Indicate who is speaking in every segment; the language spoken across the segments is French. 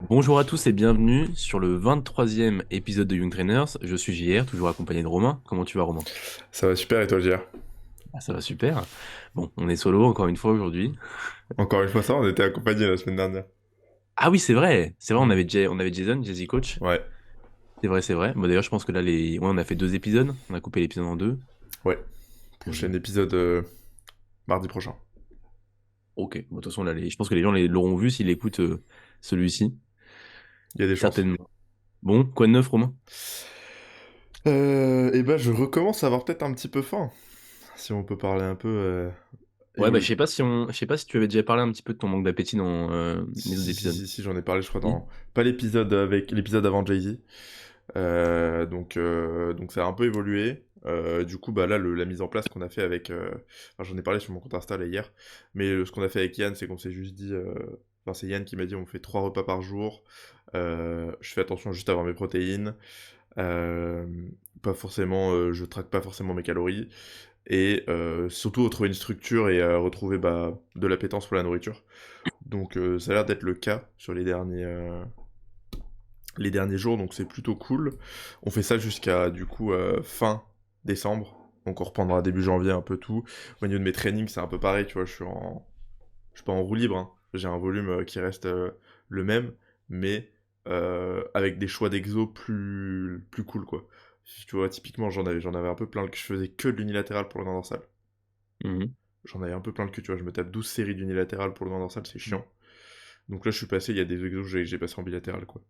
Speaker 1: Bonjour à tous et bienvenue sur le 23e épisode de Young Trainers. Je suis JR, toujours accompagné de Romain. Comment tu vas, Romain?
Speaker 2: Ça va super et toi, JR?
Speaker 1: Ah, ça va super. Bon, on est solo encore une fois aujourd'hui.
Speaker 2: Encore une fois ça, on était accompagnés la semaine dernière.
Speaker 1: Ah oui, c'est vrai,
Speaker 2: Hmm.
Speaker 1: on avait Jason, Jazzy Coach.
Speaker 2: Ouais,
Speaker 1: C'est vrai, c'est vrai. Bon, d'ailleurs, je pense que là, ouais, on a fait deux épisodes. On a coupé l'épisode en deux.
Speaker 2: ouais.
Speaker 1: Euh,
Speaker 2: Prochain épisode mardi prochain.
Speaker 1: ok, bon, de toute façon, là, je pense que les gens l'auront vu s'ils écoutent celui-ci.
Speaker 2: Il y a des chances.
Speaker 1: Certainement. Bon, quoi de neuf, Romain?
Speaker 2: Et ben, je recommence à avoir peut-être un petit peu faim. Si on peut parler un peu
Speaker 1: Ouais, bah,
Speaker 2: égo.
Speaker 1: je sais pas si tu avais déjà parlé un petit peu de ton manque d'appétit dans les autres épisodes.
Speaker 2: Si, j'en ai parlé, je crois,
Speaker 1: Si.
Speaker 2: dans. Pas l'épisode avec l'épisode avant Jay-Z. Donc ça a un peu évolué. Du coup, bah là, la mise en place qu'on a fait avec. Enfin, j'en ai parlé sur mon compte Insta là, hier. Mais ce qu'on a fait avec Yann, c'est qu'on s'est juste dit. Enfin, c'est Yann qui m'a dit on fait 3 repas par jour. Je fais attention juste à avoir mes protéines. Euh, Pas forcément. Je traque pas forcément mes calories. Et surtout retrouver une structure et retrouver de l'appétence pour la nourriture. Donc ça a l'air d'être le cas sur les derniers jours, donc c'est plutôt cool. On fait ça jusqu'à du coup fin décembre. Donc on reprendra début janvier un peu tout. Au niveau de mes trainings, c'est un peu pareil, tu vois, je suis pas en roue libre, hein. J'ai un volume qui reste le même, mais avec des choix d'exo plus cool, quoi. Tu vois, typiquement, j'en avais un peu plein je faisais que de l'unilatéral pour le grand dorsal.
Speaker 1: Mhm.
Speaker 2: J'en avais un peu plein le cul, tu vois, je me tape 12 séries d'unilatéral pour le grand dorsal, c'est chiant. Donc là, je suis passé, il y a des exos que j'ai passé en bilatéral, quoi.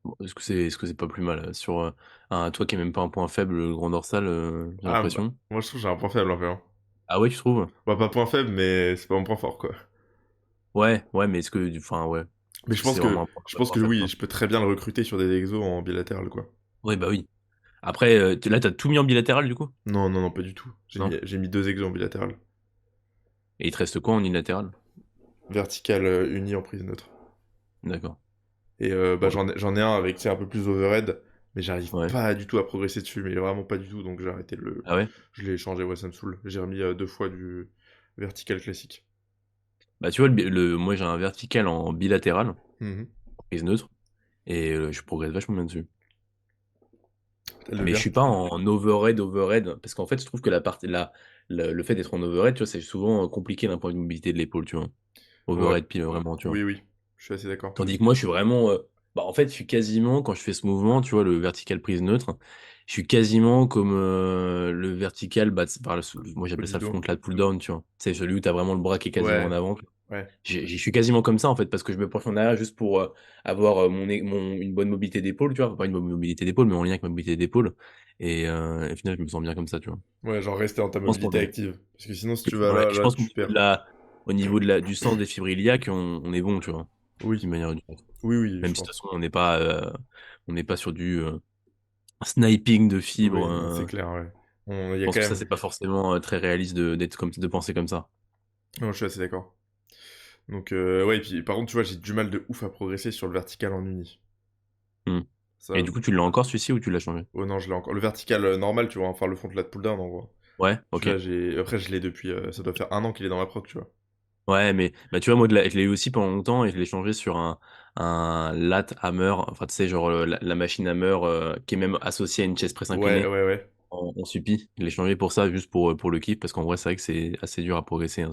Speaker 1: Bon, est-ce que c'est pas plus mal sur toi qui est même pas un point faible, le grand dorsal, j'ai
Speaker 2: Ah, bah,
Speaker 1: l'impression.
Speaker 2: moi je trouve que j'ai un point faible un peu, hein.
Speaker 1: Ah ouais, tu trouves?
Speaker 2: Bah, pas point faible, mais c'est pas mon point fort, quoi.
Speaker 1: Ouais, ouais, mais enfin ouais,
Speaker 2: Mais
Speaker 1: est-ce que c'est vraiment
Speaker 2: je
Speaker 1: un
Speaker 2: pense
Speaker 1: point
Speaker 2: que
Speaker 1: faible
Speaker 2: oui,
Speaker 1: quoi?
Speaker 2: je peux très bien le recruter sur des exos en bilatéral, quoi.
Speaker 1: Oui, bah oui. Après, là, t'as tout mis en bilatéral du coup?
Speaker 2: Non, non, non, pas du tout.
Speaker 1: Non.
Speaker 2: J'ai mis 2 exos en bilatéral.
Speaker 1: Et il te reste quoi en unilatéral?
Speaker 2: Vertical uni en prise neutre.
Speaker 1: D'accord.
Speaker 2: Et bah,
Speaker 1: Ouais.
Speaker 2: j'en ai un avec, c'est un peu plus overhead, mais j'arrive
Speaker 1: Ouais.
Speaker 2: pas du tout à progresser dessus, mais vraiment pas du tout, donc j'ai arrêté
Speaker 1: Ah ouais?
Speaker 2: Je l'ai changé, ouais, ça me saoule. J'ai remis 2 fois du vertical classique.
Speaker 1: Bah tu vois, moi j'ai un vertical en bilatéral,
Speaker 2: Mhm.
Speaker 1: prise neutre, et je progresse vachement bien dessus.
Speaker 2: Le
Speaker 1: Mais je
Speaker 2: vert.
Speaker 1: suis pas en overhead, parce qu'en fait, je trouve que le fait d'être en overhead, tu vois, c'est souvent compliqué d'un point de vue mobilité de l'épaule, tu vois.
Speaker 2: Ouais.
Speaker 1: Overhead pile, vraiment, tu vois.
Speaker 2: Oui, oui. Je suis assez d'accord.
Speaker 1: Tandis que moi, je suis vraiment. Bah, en fait, je suis quasiment, quand je fais ce mouvement, tu vois, le vertical prise neutre, je suis quasiment comme le vertical, moi
Speaker 2: Haut
Speaker 1: j'appelle
Speaker 2: du
Speaker 1: ça le
Speaker 2: dos.
Speaker 1: front lat pull down, tu vois. C'est celui où tu as vraiment le bras qui est quasiment en
Speaker 2: Ouais.
Speaker 1: avant.
Speaker 2: Ouais.
Speaker 1: Je suis quasiment comme ça, en fait, parce que je me penche en arrière juste pour avoir une bonne mobilité d'épaule, tu vois. Pas une bonne mobilité d'épaule, mais en lien avec ma mobilité d'épaule. Et au final, je me sens bien comme ça, tu vois.
Speaker 2: Ouais, genre rester dans ta
Speaker 1: Je pense
Speaker 2: mobilité
Speaker 1: qu'on
Speaker 2: active. Parce que sinon, si tu vas
Speaker 1: ouais,
Speaker 2: là,
Speaker 1: je
Speaker 2: là,
Speaker 1: pense qu'au
Speaker 2: tu
Speaker 1: niveau
Speaker 2: perds.
Speaker 1: du sens des fibres iliaques, on est bon, tu vois,
Speaker 2: Oui.
Speaker 1: d'une manière ou d'une autre.
Speaker 2: Oui, oui,
Speaker 1: Même
Speaker 2: je
Speaker 1: si de toute
Speaker 2: pense.
Speaker 1: façon, on n'est pas sur du sniping de fibres.
Speaker 2: Oui, non, c'est clair, ouais. Il
Speaker 1: Je
Speaker 2: y a
Speaker 1: pense
Speaker 2: quand
Speaker 1: que ça,
Speaker 2: même.
Speaker 1: c'est pas forcément très réaliste de penser comme ça.
Speaker 2: Non, je suis assez d'accord. Donc, ouais, et puis par contre, tu vois, j'ai du mal de ouf à progresser sur le vertical en uni.
Speaker 1: Hmm. Et
Speaker 2: Ça.
Speaker 1: du coup, tu l'as encore celui-ci ou tu l'as changé?
Speaker 2: Oh non, je l'ai encore. Le vertical normal, tu vois, enfin le front lat pull down en gros.
Speaker 1: Ouais, ok.
Speaker 2: Celui-là, j'ai. Après, je l'ai depuis. Ça doit faire 1 an qu'il est dans ma proc, tu vois.
Speaker 1: Ouais, mais bah, tu vois, moi, je l'ai eu aussi pendant longtemps et je l'ai changé sur un lat hammer. Enfin, tu sais, genre la machine hammer qui est même associée à une chaise presse
Speaker 2: Ouais,
Speaker 1: inclinée
Speaker 2: ouais, ouais.
Speaker 1: en suppi. Je l'ai changé pour ça, juste pour le kiff, parce qu'en vrai, c'est vrai que c'est assez dur à progresser, hein,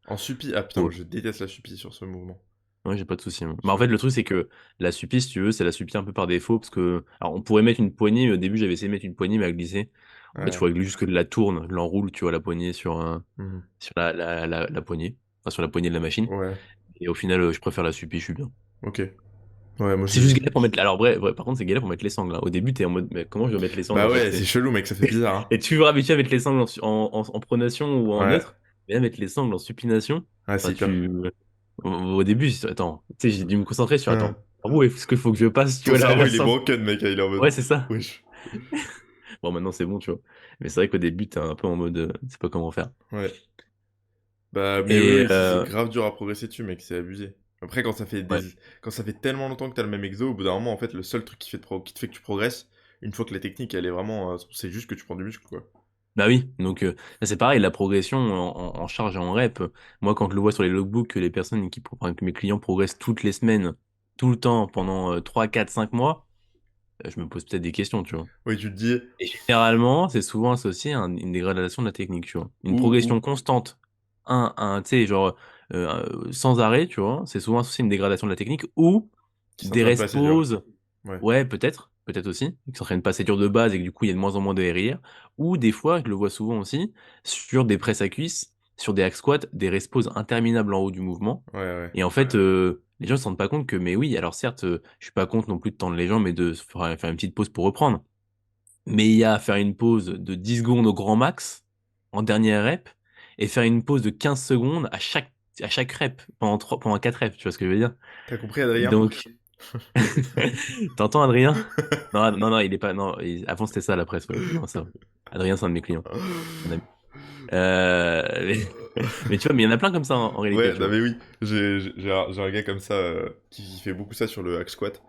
Speaker 2: En suppi. Ah putain, moi
Speaker 1: Ouais,
Speaker 2: je déteste la suppi sur ce mouvement.
Speaker 1: ouais, j'ai pas de souci, hein. Bah, en fait,
Speaker 2: Je-
Speaker 1: le truc, c'est que la suppi, si tu veux, c'est la suppi un peu par défaut, parce que, alors, on pourrait mettre une poignée, mais au début, j'avais essayé de mettre une poignée, mais à glisser. En fait, il
Speaker 2: Ouais.
Speaker 1: faudrait juste que la tourne, je l'enroule, tu vois, la poignée
Speaker 2: Mhm.
Speaker 1: sur la poignée, enfin, sur la poignée de la machine.
Speaker 2: Ouais.
Speaker 1: Et au final, je préfère la suppi, je suis bien.
Speaker 2: Ok. Ouais, moi
Speaker 1: C'est
Speaker 2: aussi.
Speaker 1: juste galère pour mettre, alors, vrai, par contre, c'est galère pour mettre les sangles, hein. Au début, t'es en mode, mais comment je vais mettre les sangles,
Speaker 2: Bah
Speaker 1: en fait,
Speaker 2: ouais, c'est chelou, mec, ça fait bizarre, hein.
Speaker 1: et tu veux habitué à mettre les sangles en pronation ou en
Speaker 2: Ouais.
Speaker 1: neutre, mais là, mettre les sangles en supination,
Speaker 2: Ouais, c'est
Speaker 1: enfin,
Speaker 2: hyper.
Speaker 1: au début, attends, tu sais, j'ai dû me concentrer sur,
Speaker 2: Hein.
Speaker 1: attends, par où est-ce qu'il faut que je passe, tu
Speaker 2: Ton
Speaker 1: vois,
Speaker 2: cerveau,
Speaker 1: la
Speaker 2: il est
Speaker 1: sangle.
Speaker 2: broken, mec, hein, il est en
Speaker 1: Ouais,
Speaker 2: mode.
Speaker 1: c'est ça.
Speaker 2: Wesh.
Speaker 1: Bon, maintenant, c'est bon, tu vois. Mais c'est vrai qu'au début, t'es un peu en mode, tu sais pas comment faire.
Speaker 2: Ouais. Bah, mais oui,
Speaker 1: Et,
Speaker 2: oui, c'est grave dur à progresser dessus, mec, c'est abusé. Après,
Speaker 1: ouais.
Speaker 2: quand ça fait tellement longtemps que t'as le même exo, au bout d'un moment, en fait, le seul truc qui te fait que tu progresses, une fois que la technique, elle est vraiment. C'est juste que tu prends du muscle, quoi.
Speaker 1: Bah oui, donc là, c'est pareil, la progression en charge et en rep. Moi, quand je le vois sur les logbooks, que les personnes enfin, que mes clients progressent toutes les semaines, tout le temps pendant 3, 4, 5 mois, je me pose peut-être des questions, tu vois.
Speaker 2: Oui, tu te dis,
Speaker 1: Et généralement, c'est souvent associé à une dégradation de la technique, tu vois. Une progression
Speaker 2: ou,
Speaker 1: constante, tu sais, genre, sans arrêt, tu vois, c'est souvent associé à une dégradation de la technique ou
Speaker 2: qui
Speaker 1: des
Speaker 2: s'entraîne pas assez dur.
Speaker 1: pauses.
Speaker 2: Ouais,
Speaker 1: Ouais, peut-être aussi, qui s'entraînent pas assez dur de base et que du coup, il y a de moins en moins de RIR. Ou des fois, je le vois souvent aussi, sur des presses à cuisses, sur des hack squats, des poses interminables en haut du mouvement.
Speaker 2: ouais, ouais.
Speaker 1: Et en fait, les gens ne se rendent pas compte que, mais oui, alors certes, je suis pas contre non plus de tendre les jambes et de faire une petite pause pour reprendre. Mais il y a faire une pause de 10 secondes au grand max, en dernière rep, et faire une pause de 15 secondes à chaque rep, pendant 4 reps, tu vois ce que je veux dire?
Speaker 2: T'as compris, Adrien?
Speaker 1: Donc, t'entends Adrien? Non, non, non, il est pas. Non, avant c'était ça la presse, ouais. Non, ça va. Adrien, c'est un de mes clients, un ami. Mais tu vois, mais il y en a plein comme ça en réalité,
Speaker 2: Ouais,
Speaker 1: tu
Speaker 2: non
Speaker 1: vois.
Speaker 2: mais oui, j'ai un gars comme ça qui fait beaucoup ça sur le hack squat.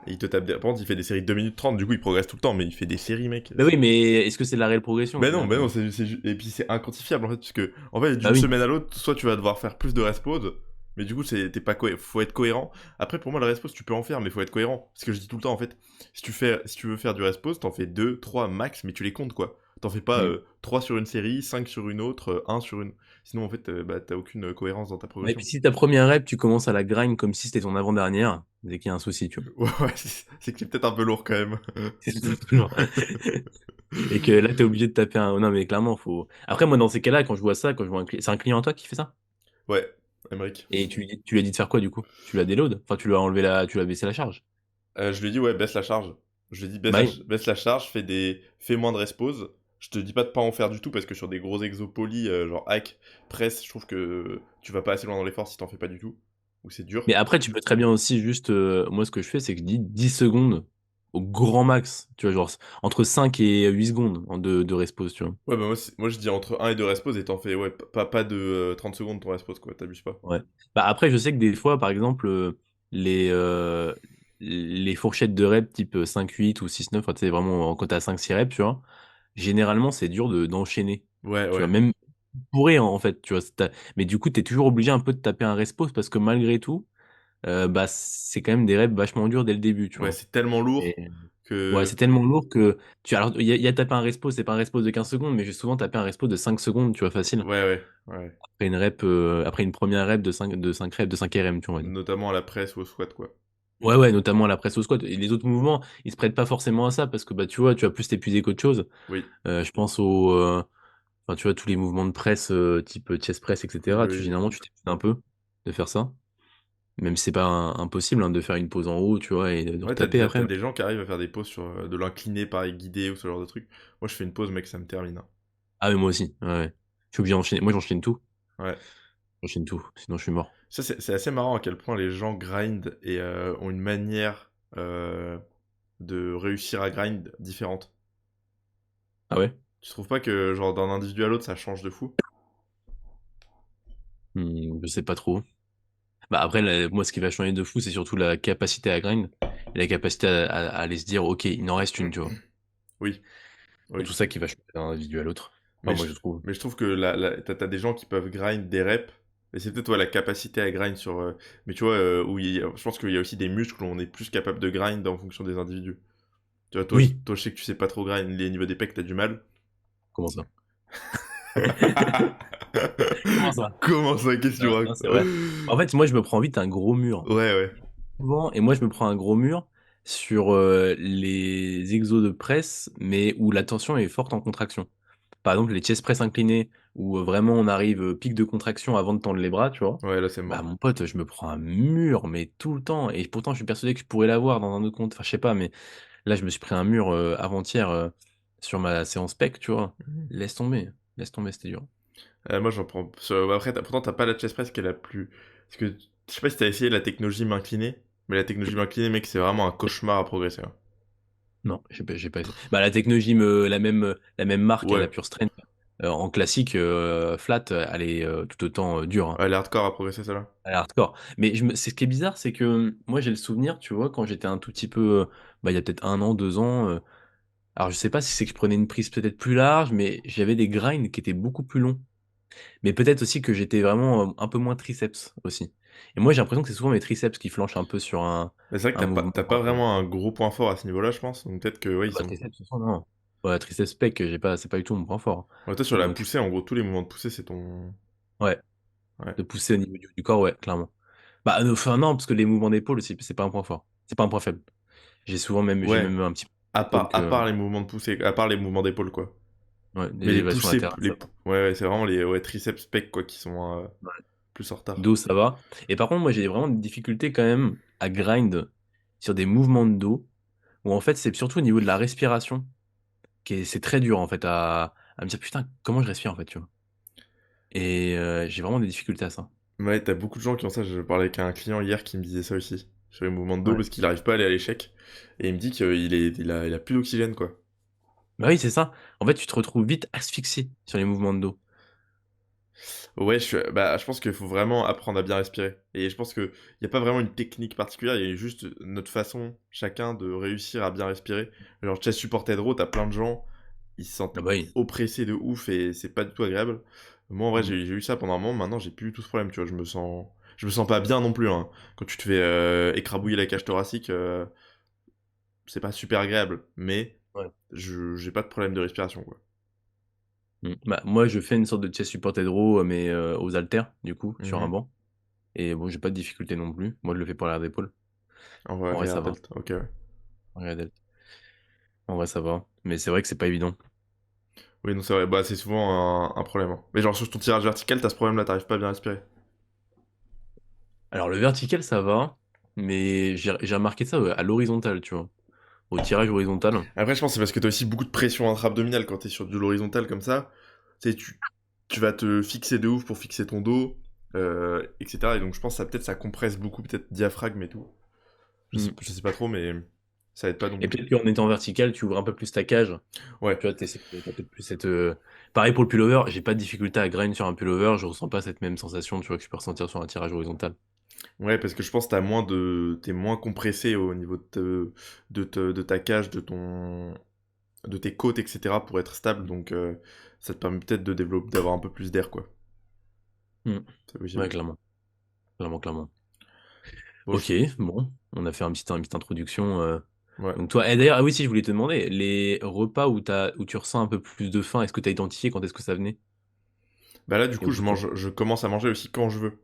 Speaker 2: Et il te tape des... Par contre, il fait des séries de 2 minutes 30, du coup il progresse tout le temps, mais il fait des séries, mec.
Speaker 1: Bah oui, mais est-ce que c'est de la réelle progression au
Speaker 2: Ben non,
Speaker 1: final,
Speaker 2: ben
Speaker 1: tu
Speaker 2: non,
Speaker 1: vois?
Speaker 2: et puis c'est inquantifiable en fait, puisque en fait,
Speaker 1: Bah
Speaker 2: d'une
Speaker 1: oui.
Speaker 2: semaine à l'autre, soit tu vas devoir faire plus de rest pause, mais du coup, t'es pas faut être cohérent. Après, pour moi, le rest pause, tu peux en faire, mais faut être cohérent. Ce que je dis tout le temps en fait, si tu veux faire du rest pause, t'en fais 2 3 max, mais tu les comptes quoi. T'en fais pas
Speaker 1: Mm.
Speaker 2: 3 sur une série, 5 sur une autre, un sur une. Sinon, en fait, bah, t'as aucune cohérence dans ta
Speaker 1: Ouais, et
Speaker 2: progression.
Speaker 1: puis si ta première rep, tu commences à la grind comme si c'était ton avant-dernière, c'est qu'il y a un souci, tu vois.
Speaker 2: Ouais, ouais, c'est que c'est peut-être un peu lourd quand même.
Speaker 1: C'est toujours. Et que là, t'es obligé de taper un. Non, mais clairement, faut. Après, moi, dans ces cas-là, quand je vois ça, quand je vois un client. C'est un client à toi qui fait ça?
Speaker 2: Ouais, Emmerich.
Speaker 1: Et tu lui as dit de faire quoi, du coup? Tu l'as déload? Enfin, tu lui as enlevé la. Tu lui as baissé la charge?
Speaker 2: Je lui ai dit, ouais, baisse la charge. Je lui ai dit,
Speaker 1: Bah oui.
Speaker 2: baisse la charge, fais moins de respose. Je te dis pas de pas en faire du tout parce que sur des gros exopolis, genre hack, press, je trouve que tu vas pas assez loin dans l'effort si t'en fais pas du tout. Ou c'est dur.
Speaker 1: Mais après, tu peux très bien aussi juste. Moi, ce que je fais, c'est que je dis 10 secondes au grand max. Tu vois, genre entre 5 et 8 secondes de respose, tu vois.
Speaker 2: Ouais, bah moi, moi je dis entre un et 2 respose et t'en fais, ouais, pas de 30 secondes ton respose, quoi, t'abuses pas.
Speaker 1: Ouais. Bah après, je sais que des fois, par exemple, les, euh, les fourchettes de reps type 5-8 ou 6-9, enfin, tu sais, vraiment quand t'as 5-6 reps, tu vois, généralement, c'est dur d'enchaîner.
Speaker 2: Ouais,
Speaker 1: Tu vois,
Speaker 2: ouais.
Speaker 1: même pourrait, en fait, tu vois. Mais du coup, t'es toujours obligé un peu de taper un respose parce que malgré tout, bah, c'est quand même des reps vachement durs dès le début, tu
Speaker 2: Ouais,
Speaker 1: vois.
Speaker 2: c'est tellement lourd
Speaker 1: Et ouais, c'est
Speaker 2: que.
Speaker 1: tellement lourd que alors, il y a taper un respose, c'est pas un respose de 15 secondes, mais j'ai souvent tapé un respose de 5 secondes, tu vois, facile.
Speaker 2: Ouais, ouais, ouais.
Speaker 1: Après une première rep de cinq reps, de 5 RM, tu vois, on va dire.
Speaker 2: Notamment à la presse ou au squat, quoi.
Speaker 1: Ouais, ouais, notamment la presse au squat. Et les autres mouvements, ils se prêtent pas forcément à ça parce que bah tu vois, tu vas plus t'épuiser qu'autre chose.
Speaker 2: Oui,
Speaker 1: Je pense enfin tu vois, tous les mouvements de presse type chest press,
Speaker 2: oui,
Speaker 1: etc.
Speaker 2: oui.
Speaker 1: Généralement, tu t'épuises un peu de faire ça. Même si c'est pas impossible hein, de faire une pause en haut, tu vois, et de
Speaker 2: Ouais,
Speaker 1: retaper après.
Speaker 2: t'as des gens qui arrivent à faire des pauses sur de l'incliné, pareil, guidé ou ce genre de truc. Moi, je fais une pause, mec, ça me termine, hein.
Speaker 1: Ah mais moi aussi. Ouais, ouais. Je suis obligé d'enchaîner. Moi, j'enchaîne tout.
Speaker 2: Ouais.
Speaker 1: J'enchaîne tout. Sinon, je suis mort.
Speaker 2: Ça, c'est assez marrant à quel point les gens grind et ont une manière de réussir à grind différente.
Speaker 1: Ah ouais?
Speaker 2: Tu trouves pas que, genre, d'un individu à l'autre, ça change de fou?
Speaker 1: Je sais pas trop. Bah après, moi, ce qui va changer de fou, c'est surtout la capacité à grind et la capacité à aller se dire, ok, il en reste une, tu vois.
Speaker 2: Oui,
Speaker 1: C'est
Speaker 2: oui.
Speaker 1: tout ça qui va changer d'un individu à l'autre. Enfin,
Speaker 2: Mais
Speaker 1: moi,
Speaker 2: je,
Speaker 1: je trouve.
Speaker 2: mais je trouve que t'as des gens qui peuvent grind des reps, et c'est peut-être ouais, la capacité à grind sur. Mais tu vois, je pense qu'il y a aussi des muscles où on est plus capable de grind en fonction des individus. Tu vois,
Speaker 1: Oui.
Speaker 2: toi je sais que tu sais pas trop grind, les niveaux des pecs, t'as du mal.
Speaker 1: Comment ça? Comment ça?
Speaker 2: Comment ça, qu'est-ce que tu
Speaker 1: Non,
Speaker 2: racontes?
Speaker 1: non, c'est vrai. En fait, moi, je me prends vite un gros mur.
Speaker 2: Ouais, ouais.
Speaker 1: Souvent, et moi, je me prends un gros mur sur les exos de presse, mais où la tension est forte en contraction. Par exemple, les chest press inclinés, où vraiment on arrive pic de contraction avant de tendre les bras, tu vois.
Speaker 2: Ouais, là c'est
Speaker 1: Bah,
Speaker 2: mort.
Speaker 1: mon pote, je me prends un mur, mais tout le temps. Et pourtant, je suis persuadé que je pourrais l'avoir dans un autre compte. Enfin, je sais pas, mais là, je me suis pris un mur avant-hier sur ma séance PEC, tu vois.
Speaker 2: Mhm.
Speaker 1: Laisse tomber. Laisse tomber, c'était dur.
Speaker 2: Moi j'en prends. Après, pourtant t'as pas la chest press qui est la plus. Parce que je sais pas si t'as essayé la technologie main inclinée, mais la technologie main inclinée, mec, c'est vraiment un cauchemar à progresser, hein.
Speaker 1: Non, j'ai pas essayé. Bah, la Technogym, la même marque,
Speaker 2: Ouais,
Speaker 1: la Pure Strength, en classique, flat, elle est tout autant dure, hein.
Speaker 2: elle est hardcore à progresser celle-là.
Speaker 1: Elle est hardcore. Mais c'est ce qui est bizarre, c'est que moi, j'ai le souvenir, tu vois, quand j'étais un tout petit peu, bah, il y a peut-être 1 an, 2 ans, alors je sais pas si c'est que je prenais une prise peut-être plus large, mais j'avais des grinds qui étaient beaucoup plus longs. Mais peut-être aussi que j'étais vraiment un peu moins triceps aussi. Et moi, j'ai l'impression que c'est souvent mes triceps qui flanchent un peu sur
Speaker 2: Mais c'est vrai que
Speaker 1: un mouvement.
Speaker 2: t'as pas vraiment un gros point fort à ce niveau-là, je pense. Donc peut-être que, ouais,
Speaker 1: Ah
Speaker 2: ils
Speaker 1: bah,
Speaker 2: sont.
Speaker 1: triceps, de toute façon, non. Ouais, triceps pec, c'est pas du tout mon point fort.
Speaker 2: Ouais, toi, sur la
Speaker 1: Donc,
Speaker 2: poussée, en gros, tous les mouvements de poussée, c'est ton.
Speaker 1: ouais,
Speaker 2: Ouais.
Speaker 1: de pousser au niveau du corps, ouais, clairement. Bah, enfin, non, parce que les mouvements d'épaule, c'est pas un point fort. C'est pas un point faible. J'ai
Speaker 2: Ouais,
Speaker 1: même un petit peu d'épaule
Speaker 2: à
Speaker 1: que,
Speaker 2: part les mouvements de poussée, à part les mouvements d'épaule, quoi.
Speaker 1: ouais,
Speaker 2: Mais les
Speaker 1: l'élévation
Speaker 2: poussées,
Speaker 1: latérale, ça va.
Speaker 2: ouais, ouais, c'est vraiment les ouais, triceps, pecs, quoi, qui sont
Speaker 1: Ouais.
Speaker 2: plus en retard.
Speaker 1: Dos, ça va. Et par contre, moi, j'ai vraiment des difficultés quand même à grind sur des mouvements de dos, où en fait, c'est surtout au niveau de la respiration, c'est très dur, en fait, à me dire, putain, comment je respire, en fait, tu vois. Et j'ai vraiment des difficultés à ça.
Speaker 2: Ouais, t'as beaucoup de gens qui ont ça. Je parlais avec un client hier qui me disait ça aussi, sur les mouvements de dos,
Speaker 1: Ouais.
Speaker 2: parce qu'il arrive pas à aller à l'échec. Et il me dit il a plus d'oxygène, quoi.
Speaker 1: Bah oui, c'est ça. En fait, tu te retrouves vite asphyxié sur les mouvements de dos.
Speaker 2: Ouais, bah, je pense qu'il faut vraiment apprendre à bien respirer. Et je pense qu'il n'y a pas vraiment une technique particulière, il y a juste notre façon, chacun, de réussir à bien respirer. Genre, chest supported row, t'as plein de gens, ils se sentent
Speaker 1: Ah bah oui.
Speaker 2: oppressés de ouf et c'est pas du tout agréable. Moi, en vrai,
Speaker 1: Mm.
Speaker 2: j'ai eu ça pendant un moment, maintenant, j'ai plus du tout ce problème, tu vois. Je me sens pas bien non plus, hein. Quand tu te fais écrabouiller la cage thoracique, c'est pas super agréable, mais
Speaker 1: Ouais.
Speaker 2: j'ai pas de problème de respiration, quoi.
Speaker 1: Mm. Bah, moi, je fais une sorte de chest supported row, mais aux haltères, du coup, sur un
Speaker 2: Mhm.
Speaker 1: banc. Et bon, j'ai pas de difficulté non plus. Moi, je le fais pour l'arrière d'épaule.
Speaker 2: En vrai,
Speaker 1: En vrai, ça
Speaker 2: regarde
Speaker 1: va.
Speaker 2: Delt, ok, ouais.
Speaker 1: Arrière delt. En vrai, ça va. Mais c'est vrai que c'est pas évident.
Speaker 2: Oui, non, c'est vrai, bah, c'est souvent un problème, hein. Mais genre, sur ton tirage vertical, t'as ce problème-là, t'arrives pas à bien respirer.
Speaker 1: Alors, le vertical, ça va. Mais j'ai remarqué ça à l'horizontale, tu vois. Au tirage horizontal.
Speaker 2: Après, je pense que c'est parce que t'as aussi beaucoup de pression intra-abdominale quand t'es sur de l'horizontal comme ça. Tu sais, tu vas te fixer de ouf pour fixer ton dos, etc. Et donc, je pense que ça compresse beaucoup, peut-être diaphragme et tout.
Speaker 1: Mm.
Speaker 2: Je sais pas trop, mais ça aide pas non
Speaker 1: Et
Speaker 2: plus.
Speaker 1: peut-être qu'en étant vertical, tu ouvres un peu plus ta cage.
Speaker 2: Ouais.
Speaker 1: Tu vois, t'as peut-être plus cette. Pareil pour le pullover, j'ai pas de difficulté à grind sur un pullover, je ressens pas cette même sensation, tu vois, que je peux ressentir sur un tirage horizontal.
Speaker 2: Ouais, parce que je pense que t'es moins compressé au niveau de ta cage, de tes côtes, etc. pour être stable. Donc, ça te permet peut-être de développer, d'avoir un peu plus d'air, quoi.
Speaker 1: Mm.
Speaker 2: C'est
Speaker 1: Ouais,
Speaker 2: possible.
Speaker 1: clairement. Clairement, clairement.
Speaker 2: Bon,
Speaker 1: Ok, bon, on a fait une petite introduction.
Speaker 2: ouais.
Speaker 1: Donc toi, et d'ailleurs, ah oui, si je voulais te demander, les repas où tu ressens un peu plus de faim, est-ce que tu as identifié quand est-ce que ça venait?
Speaker 2: Bah là, du
Speaker 1: Et
Speaker 2: coup,
Speaker 1: où tu manges?
Speaker 2: je commence à manger aussi quand je veux.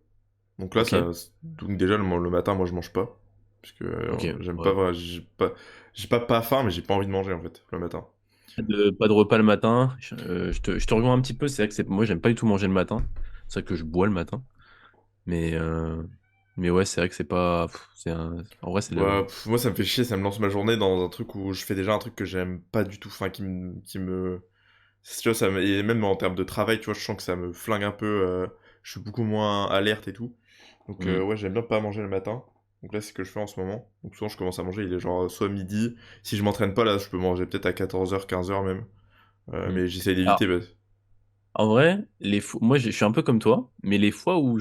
Speaker 2: Donc là,
Speaker 1: Ok,
Speaker 2: ça, donc déjà le matin, moi, je mange pas, parce que
Speaker 1: ok,
Speaker 2: j'aime pas,
Speaker 1: ouais.
Speaker 2: pas faim, mais j'ai pas envie de manger en fait le matin.
Speaker 1: Pas de repas le matin. Je te rejoins un petit peu, c'est vrai que moi, j'aime pas du tout manger le matin. C'est vrai que je bois le matin. Mais, euh, mais ouais, c'est vrai que c'est pas. En vrai, c'est
Speaker 2: Bah, moi, ça me fait chier, ça me lance ma journée dans un truc où je fais déjà un truc que j'aime pas du tout, enfin tu vois, et même en termes de travail, tu vois, je sens que ça me flingue un peu, je suis beaucoup moins alerte et tout. Donc
Speaker 1: Hmm.
Speaker 2: ouais, j'aime bien pas manger le matin. Donc là, c'est ce que je fais en ce moment. Donc souvent, je commence à manger, il est genre soit midi. Si je m'entraîne pas, là, je peux manger peut-être à 14 h 15 h même.
Speaker 1: Hmm.
Speaker 2: Mais j'essaie
Speaker 1: Alors,
Speaker 2: d'éviter.
Speaker 1: en vrai, moi, je suis un peu comme toi, mais les fois où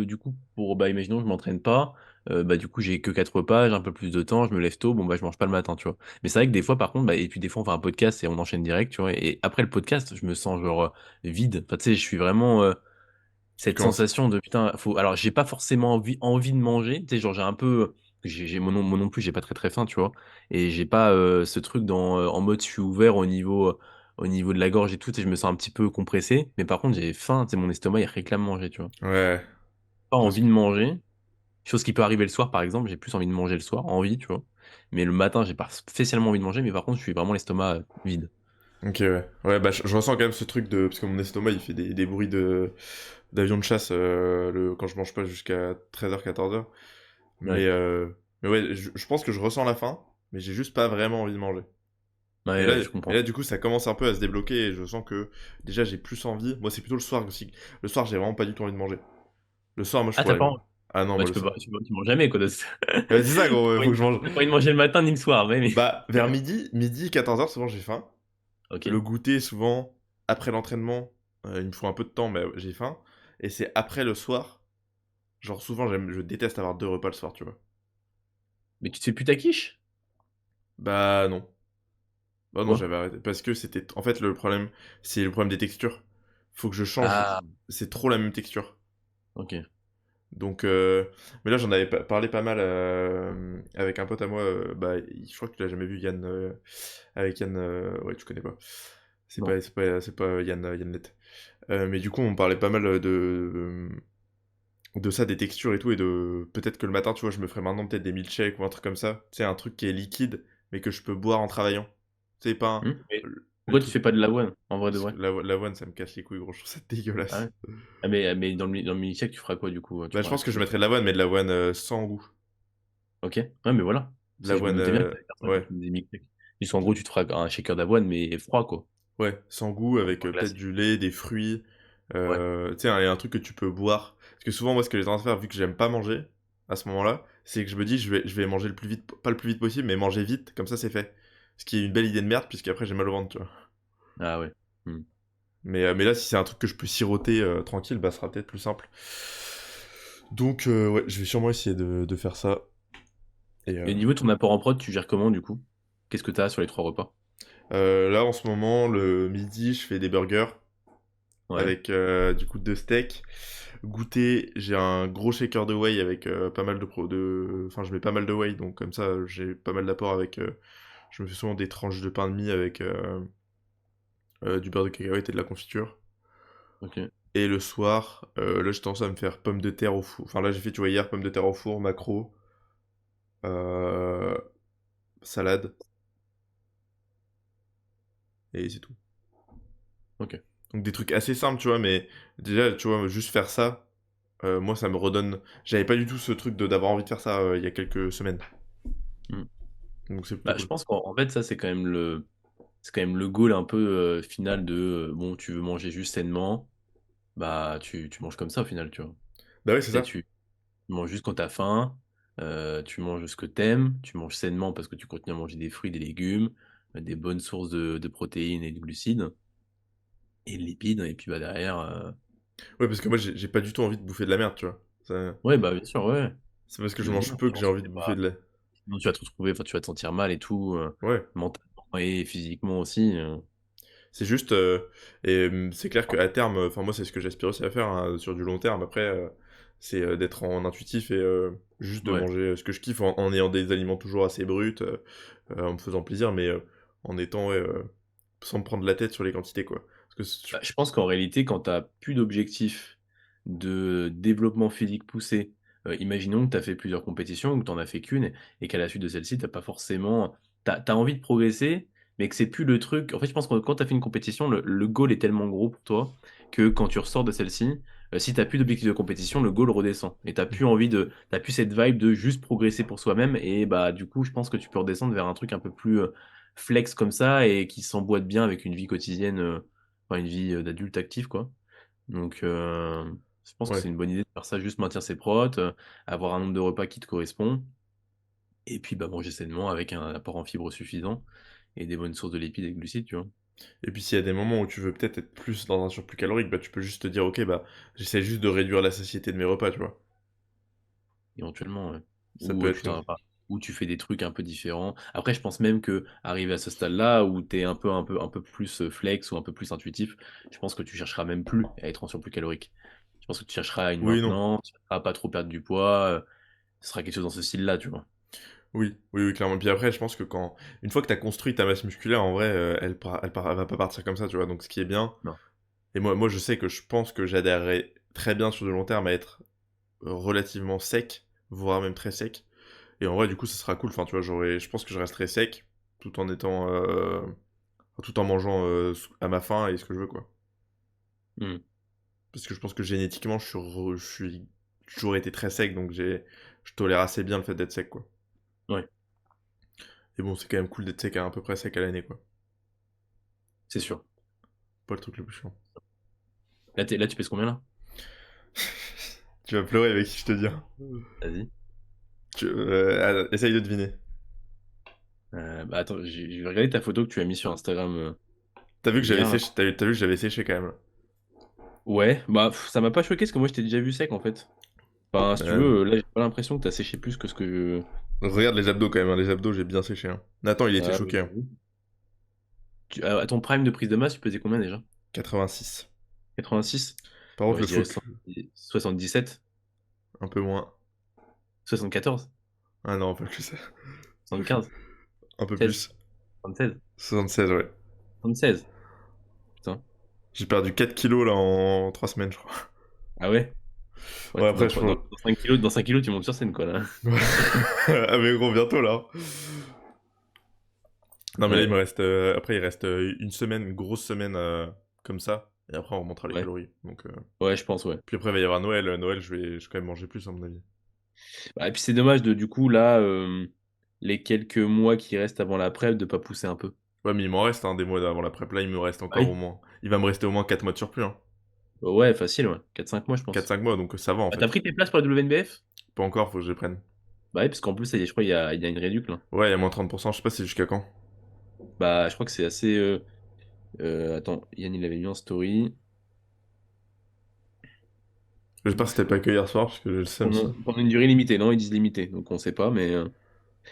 Speaker 1: du coup, bah, imaginons, je m'entraîne pas, bah, du coup, j'ai que 4 repas, j'ai un peu plus de temps, je me lève tôt, bon, bah, je mange pas le matin, tu vois. Mais c'est vrai que des fois, par contre, bah, et puis des fois, on fait un podcast et on enchaîne direct, tu vois. Et après le podcast, je me sens genre vide. Enfin, tu sais, je suis vraiment
Speaker 2: Tu
Speaker 1: cette
Speaker 2: commences.
Speaker 1: sensation de putain, alors, j'ai pas forcément envie de manger, tu sais, genre, j'ai un peu, moi non plus, j'ai pas très très faim, tu vois. Et j'ai pas ce truc en mode, je suis ouvert au niveau de la gorge et tout, et je me sens un petit peu compressé. Mais par contre, j'ai faim, tu sais, mon estomac, il réclame manger, tu vois.
Speaker 2: Ouais.
Speaker 1: Pas
Speaker 2: Je vois ce
Speaker 1: envie de
Speaker 2: que-
Speaker 1: manger. Chose qui peut arriver le soir, par exemple, j'ai plus envie de manger le soir, envie, tu vois. Mais le matin, j'ai pas spécialement envie de manger, mais par contre, je suis vraiment l'estomac vide.
Speaker 2: Ok, ouais. Ouais, bah, je ressens quand même ce truc de. Parce que mon estomac, il fait des bruits d'avion de chasse quand je mange pas jusqu'à 13 h 14 h. Mais,
Speaker 1: Ouais,
Speaker 2: euh, mais ouais, je pense que je ressens la faim, mais j'ai juste pas vraiment envie de manger.
Speaker 1: ouais, ouais, je
Speaker 2: Et
Speaker 1: comprends.
Speaker 2: là, du coup, ça commence un peu à se débloquer et je sens que déjà j'ai plus envie. Moi, c'est plutôt le soir aussi. Le soir, j'ai vraiment pas du tout envie de manger. Le soir, moi, je
Speaker 1: Ah, t'as
Speaker 2: pourrais.
Speaker 1: pas envie?
Speaker 2: Ah non,
Speaker 1: Bah,
Speaker 2: moi, le soir.
Speaker 1: tu manges jamais, quoi.
Speaker 2: Ouais, c'est ça, gros, faut que je mange.
Speaker 1: T'as pas envie de manger le matin ni le soir, mais.
Speaker 2: Bah, vers midi, 14 h, souvent j'ai faim.
Speaker 1: Ok.
Speaker 2: Le goûter, souvent, après l'entraînement, il me faut un peu de temps, mais j'ai faim. Et c'est après le soir. Genre, souvent, je déteste avoir 2 repas le soir, tu vois.
Speaker 1: Mais tu te fais plus ta quiche?
Speaker 2: Bah, non. Bah, non,
Speaker 1: Pourquoi?
Speaker 2: j'avais arrêté. Parce que c'était. En fait, le problème, c'est le problème des textures. Faut que je change.
Speaker 1: Ah,
Speaker 2: C'est trop la même texture.
Speaker 1: ok.
Speaker 2: Donc, mais là, j'en avais parlé pas mal avec un pote à moi. Bah, je crois que tu l'as jamais vu, Yann. Avec Yann. Ouais, tu connais pas.
Speaker 1: Non.
Speaker 2: C'est pas Yann, Yann Lett. Mais du coup, on parlait pas mal de ça, des textures et tout. Et de peut-être que le matin, tu vois, je me ferais maintenant peut-être des milkshakes ou un truc comme ça. Tu sais, un truc qui est liquide, mais que je peux boire en travaillant. Tu sais, pas
Speaker 1: Mais
Speaker 2: le
Speaker 1: pourquoi tu
Speaker 2: truc.
Speaker 1: fais pas de l'avoine, en vrai de
Speaker 2: Parce
Speaker 1: vrai?
Speaker 2: que l'avoine, ça me casse les couilles, gros. Je trouve ça
Speaker 1: Ah ouais?
Speaker 2: dégueulasse.
Speaker 1: Ah, mais dans le milkshake, tu feras quoi du coup? Tu
Speaker 2: Bah, je
Speaker 1: feras
Speaker 2: pense que
Speaker 1: quelque
Speaker 2: je
Speaker 1: chose.
Speaker 2: mettrais de l'avoine, mais de l'avoine sans goût.
Speaker 1: Ok. Ouais, mais voilà.
Speaker 2: De
Speaker 1: Je me
Speaker 2: l'avoine,
Speaker 1: doutais bien que t'allais faire ça quand
Speaker 2: ouais.
Speaker 1: tu me disais milkshake. Juste en gros, tu te feras un shaker d'avoine, mais froid, quoi.
Speaker 2: Ouais, sans goût, avec
Speaker 1: Pas
Speaker 2: peut-être
Speaker 1: glacé.
Speaker 2: du lait, des fruits.
Speaker 1: Ouais.
Speaker 2: Tu sais, un truc que tu peux boire. Parce que souvent, moi, ce que j'ai tendance à faire, vu que j'aime pas manger à ce moment-là, c'est que je me dis, je vais manger le plus vite, pas le plus vite possible, mais manger vite, comme ça, c'est fait. Ce qui est une belle idée de merde, puisqu'après, j'ai mal au ventre, tu vois.
Speaker 1: Ah ouais. Hmm.
Speaker 2: Mais là, si c'est un truc que je peux siroter tranquille, bah, ce sera peut-être plus simple. Donc, ouais, je vais sûrement essayer de faire ça. Et
Speaker 1: Et au niveau de ton apport en prod, tu gères comment du coup? Qu'est-ce que t'as sur les trois repas?
Speaker 2: là, en ce moment, le midi, je fais des burgers
Speaker 1: Ouais.
Speaker 2: avec du coup 2 steaks. Goûter, j'ai un gros shaker de whey avec pas mal Enfin, je mets pas mal de whey, donc comme ça, j'ai pas mal d'apport avec... je me fais souvent des tranches de pain de mie avec du beurre de cacahuète et de la confiture.
Speaker 1: Ok.
Speaker 2: Et le soir, là, j'ai tendance à me faire pommes de terre au four. Enfin, là, j'ai fait, tu vois, hier, pommes de terre au four, macro, euh, salade, et c'est tout.
Speaker 1: Ok.
Speaker 2: Donc des trucs assez simples, tu vois, mais déjà, tu vois, juste faire ça, moi, ça me redonne... J'avais pas du tout ce truc de d'avoir envie de faire ça il y a quelques semaines.
Speaker 1: Hmm.
Speaker 2: Donc c'est plutôt
Speaker 1: Bah, je
Speaker 2: cool.
Speaker 1: pense qu'en fait, ça, c'est quand même le goal un peu final de bon, tu veux manger juste sainement, bah, tu manges comme ça au final, tu vois.
Speaker 2: Bah ouais, c'est
Speaker 1: Tu sais,
Speaker 2: ça.
Speaker 1: tu manges juste quand t'as faim, tu manges ce que t'aimes, tu manges sainement parce que tu continues à manger des fruits, des légumes, des bonnes sources de protéines et de glucides et de lipides, et puis bah derrière,
Speaker 2: Ouais, parce que moi, j'ai pas du tout envie de bouffer de la merde, tu vois.
Speaker 1: ouais, bah bien sûr, ouais.
Speaker 2: C'est parce que je
Speaker 1: J'imagine,
Speaker 2: mange
Speaker 1: hein.
Speaker 2: peu que
Speaker 1: Sinon,
Speaker 2: j'ai envie de
Speaker 1: c'était
Speaker 2: bouffer
Speaker 1: pas...
Speaker 2: de la...
Speaker 1: Sinon, tu vas te retrouver, enfin, tu vas te sentir mal et tout,
Speaker 2: Ouais.
Speaker 1: mentalement et physiquement aussi.
Speaker 2: C'est juste... c'est clair qu'à terme, enfin moi, c'est ce que j'aspire aussi à faire, hein, sur du long terme. Après, c'est d'être en intuitif et juste de
Speaker 1: Ouais.
Speaker 2: manger ce que je kiffe en ayant des aliments toujours assez bruts, en me faisant plaisir, mais en étant... ouais, sans me prendre la tête sur les quantités, quoi. Parce que
Speaker 1: Bah, je pense qu'en réalité, quand tu as plus d'objectifs de développement physique poussé, imaginons que tu as fait plusieurs compétitions ou que tu en as fait qu'une et qu'à la suite de celle-ci, t'as pas forcément. T'as envie de progresser, mais que c'est plus le truc. En fait, je pense que quand tu as fait une compétition, le goal est tellement gros pour toi que quand tu ressors de celle-ci, si tu plus d'objectifs de compétition, le goal redescend. Et t'as plus cette vibe de juste progresser pour soi-même. Et bah, du coup, je pense que tu peux redescendre vers un truc un peu plus flex comme ça et qui s'emboîte bien avec une vie quotidienne. Enfin, une vie d'adulte actif, quoi. Donc, je pense que
Speaker 2: ouais.
Speaker 1: c'est une bonne idée de faire ça, juste maintenir ses protes, avoir un nombre de repas qui te correspond, et puis bah, manger sainement avec un apport en fibres suffisant et des bonnes sources de lipides et de glucides, tu vois.
Speaker 2: Et puis s'il y a des moments où tu veux peut-être être plus dans un surplus calorique, bah tu peux juste te dire, ok, bah j'essaie juste de réduire la satiété de mes repas, tu vois.
Speaker 1: Éventuellement, ouais.
Speaker 2: Ça peut
Speaker 1: Tu
Speaker 2: être...
Speaker 1: t'en pas. Ou tu fais des trucs un peu différents. Après, je pense même que arrivé à ce stade-là où tu es un peu plus flex ou un peu plus intuitif, je pense que tu chercheras même plus à être en surplus calorique. Je pense que tu chercheras une
Speaker 2: Oui, non.
Speaker 1: maintenance, tu chercheras à pas trop perdre du poids, ce sera quelque chose dans ce style-là, tu vois.
Speaker 2: Oui, oui, oui, clairement. Puis après, je pense que quand... Une fois que tu as construit ta masse musculaire, en vrai, elle va pas partir comme ça, tu vois. Donc ce qui est bien...
Speaker 1: Non.
Speaker 2: Et moi, je sais que je pense que j'adhérerais très bien sur le long terme à être relativement sec, voire même très sec. Et en vrai, du coup, ça sera cool. Enfin, tu vois, je pense que je resterai sec tout en étant, tout en mangeant à ma faim et ce que je veux, quoi.
Speaker 1: Hmm.
Speaker 2: Parce que je pense que génétiquement, je suis toujours été très sec, donc je tolère assez bien le fait d'être sec, quoi.
Speaker 1: Ouais,
Speaker 2: Et bon, c'est quand même cool d'être sec à peu près sec à l'année, quoi.
Speaker 1: c'est sûr.
Speaker 2: Pas le truc le plus chiant.
Speaker 1: Là, tu pèses combien là?
Speaker 2: Tu vas pleurer avec qui je te dis.
Speaker 1: Vas-y.
Speaker 2: Essaye de deviner.
Speaker 1: Bah attends, je vais regarder ta photo que tu as mis sur Instagram
Speaker 2: T'as vu que j'avais
Speaker 1: hier là.
Speaker 2: séché, t'as vu que j'avais séché quand même.
Speaker 1: Ouais, bah ça m'a pas choqué parce que moi je t'ai déjà vu sec en fait. Enfin, si tu
Speaker 2: Euh,
Speaker 1: veux, là j'ai pas l'impression que t'as séché plus que ce que.
Speaker 2: Regarde les abdos quand même, hein. Les abdos, j'ai bien séché, hein. Nathan, il était
Speaker 1: Ah,
Speaker 2: choqué, hein.
Speaker 1: à ton prime de prise de masse, tu pesais combien déjà?
Speaker 2: 86.
Speaker 1: 86?
Speaker 2: Par
Speaker 1: Moi
Speaker 2: contre,
Speaker 1: je
Speaker 2: le
Speaker 1: dirais
Speaker 2: faux.
Speaker 1: 77.
Speaker 2: Un peu moins.
Speaker 1: 74,
Speaker 2: Ah non, un peu plus.
Speaker 1: 75,
Speaker 2: Un peu
Speaker 1: 16,
Speaker 2: plus.
Speaker 1: 76,
Speaker 2: 76, ouais.
Speaker 1: 76. Putain.
Speaker 2: J'ai perdu 4 kilos là en 3 semaines, je crois.
Speaker 1: Ah ouais? Ouais,
Speaker 2: Ouais, après, je
Speaker 1: dans
Speaker 2: pense.
Speaker 1: 5 kilos, dans 5 kilos, tu montes sur scène, quoi, là.
Speaker 2: Ah, mais gros, bientôt là. Non, mais là, il me
Speaker 1: Ouais,
Speaker 2: reste. Après, il reste une semaine, une grosse semaine comme ça. Et après, on remontera les
Speaker 1: ouais,
Speaker 2: calories. Donc,
Speaker 1: ouais, je pense, ouais.
Speaker 2: puis après, il va y avoir Noël. Noël, je vais quand même manger plus, à mon avis.
Speaker 1: Bah, et puis c'est dommage de, du coup, là, les quelques mois qui restent avant la prep, de pas pousser un peu.
Speaker 2: Ouais, mais il m'en reste des mois avant la prep. Là, il me reste
Speaker 1: Ah
Speaker 2: encore au
Speaker 1: oui?
Speaker 2: moins. Il va me rester au moins 4 mois de surplus. Hein.
Speaker 1: Ouais, facile, ouais. 4-5 mois, je
Speaker 2: Quatre
Speaker 1: pense.
Speaker 2: cinq mois, donc ça va en
Speaker 1: Ah, t'as
Speaker 2: fait.
Speaker 1: pris tes places pour la WNBF?
Speaker 2: Pas encore, faut que je les prenne.
Speaker 1: Bah oui, parce qu'en plus, ça y est, je crois il y a une réduc, là.
Speaker 2: Ouais, il y a moins 30%, je sais pas c'est jusqu'à quand.
Speaker 1: Bah, je crois que c'est assez. Attends, Yann, il l'avait mis en story.
Speaker 2: J'espère que c'était pas que hier soir, parce que j'ai le seum sinon.
Speaker 1: Pendant une durée limitée, non, ils disent limitée, donc on sait pas, mais.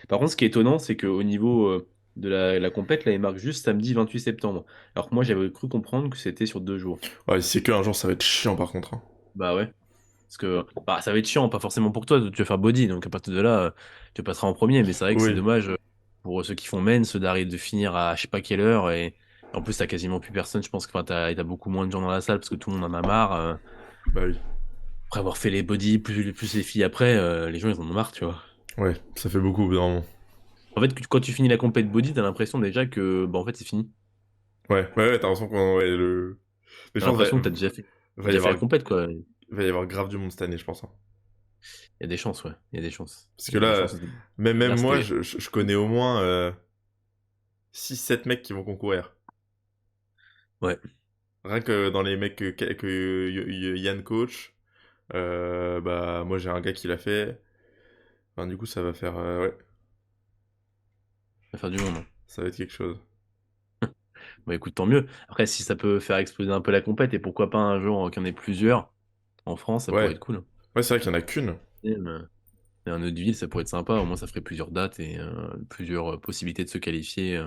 Speaker 1: Par contre, ce qui est étonnant, c'est qu'au niveau de la compète, là, il marque juste samedi 28 septembre. Alors que moi, j'avais cru comprendre que c'était sur 2 jours.
Speaker 2: Ouais, si c'est que un jour, ça va être chiant par contre. Hein.
Speaker 1: Bah ouais. Parce que bah, ça va être chiant, pas forcément pour toi, tu vas faire body, donc à partir de là, tu passeras en premier, mais c'est vrai que c'est
Speaker 2: Oui,
Speaker 1: dommage pour ceux qui font men's d'arrêter de finir à je sais pas quelle heure, et en plus t'as quasiment plus personne, je pense que enfin, t'as beaucoup moins de gens dans la salle parce que tout le monde en a marre.
Speaker 2: bah oui.
Speaker 1: Après avoir fait les body, plus les filles après, les gens ils en ont marre, tu vois.
Speaker 2: Ouais, ça fait beaucoup au bout d'un moment.
Speaker 1: En fait, quand tu finis la compète body, t'as l'impression déjà que bah, en fait c'est fini.
Speaker 2: Ouais, t'as l'impression qu'on. Ouais, le. Mais je
Speaker 1: T'as
Speaker 2: pense
Speaker 1: l'impression que t'as
Speaker 2: va y
Speaker 1: déjà fait la
Speaker 2: avoir,
Speaker 1: compète, quoi.
Speaker 2: va y avoir grave du monde cette année, je pense. Hein.
Speaker 1: Il y a des chances, ouais. Il y a des chances.
Speaker 2: Parce
Speaker 1: Il
Speaker 2: que
Speaker 1: y a des
Speaker 2: là,
Speaker 1: chances.
Speaker 2: même
Speaker 1: Là,
Speaker 2: moi,
Speaker 1: c'était.
Speaker 2: je connais au moins 6-7 mecs qui vont concourir.
Speaker 1: Ouais.
Speaker 2: Rien que dans les mecs Yann coach, bah moi j'ai un gars qui l'a fait. Enfin, du coup, ça va faire. Ouais,
Speaker 1: Ça va faire du monde, hein.
Speaker 2: ça va être quelque chose.
Speaker 1: Bah écoute, tant mieux. Après, si ça peut faire exploser un peu la compète, et pourquoi pas un jour qu'il y en ait plusieurs en France, ça pourrait
Speaker 2: Ouais,
Speaker 1: être cool.
Speaker 2: ouais, c'est vrai qu'il y en a qu'une.
Speaker 1: Et un autre ville, ça pourrait être sympa. Au moins, ça ferait plusieurs dates et plusieurs possibilités de se qualifier.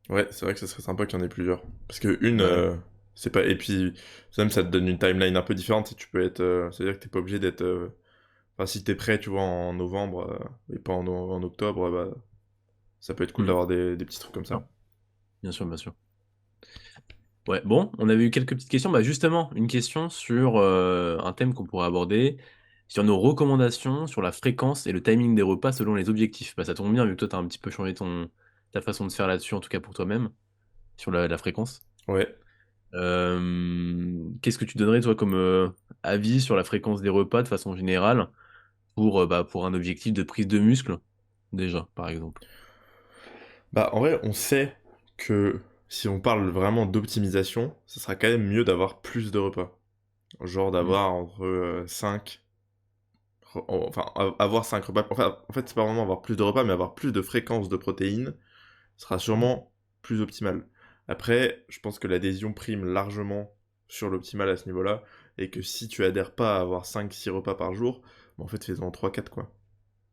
Speaker 2: Ouais, c'est vrai que ça serait sympa qu'il y en ait plusieurs. Parce que une,
Speaker 1: Bah ouais.
Speaker 2: c'est pas. Et puis, même ça te donne une timeline un peu différente. Si tu peux être. C'est-à-dire que t'es pas obligé d'être. Enfin, si t'es prêt, tu vois, en novembre et pas en octobre, bah, ça peut être cool
Speaker 1: Mhm.
Speaker 2: d'avoir des petits trucs comme
Speaker 1: Bien sûr,
Speaker 2: ça.
Speaker 1: bien sûr, bien sûr. Ouais, bon, on avait eu quelques petites questions. Bah justement, une question sur un thème qu'on pourrait aborder, sur nos recommandations, sur la fréquence et le timing des repas selon les objectifs. Bah ça tombe bien, vu que toi, tu as un petit peu changé ta façon de faire là-dessus, en tout cas pour toi-même, sur la fréquence.
Speaker 2: Ouais.
Speaker 1: Qu'est-ce que tu donnerais, toi, comme avis sur la fréquence des repas de façon générale pour un objectif de prise de muscle, déjà, par exemple?
Speaker 2: Bah, en vrai, on sait que si on parle vraiment d'optimisation, ça sera quand même mieux d'avoir plus de repas. Genre
Speaker 1: Mm.
Speaker 2: d'avoir entre 5. Enfin, avoir 5 repas. Enfin, en fait, c'est pas vraiment avoir plus de repas, mais avoir plus de fréquences de protéines sera sûrement plus optimal. Après, je pense que l'adhésion prime largement sur l'optimal à ce niveau-là, et que si tu adhères pas à avoir 5-6 repas par jour, bah, en fait, fais-en 3-4 quoi.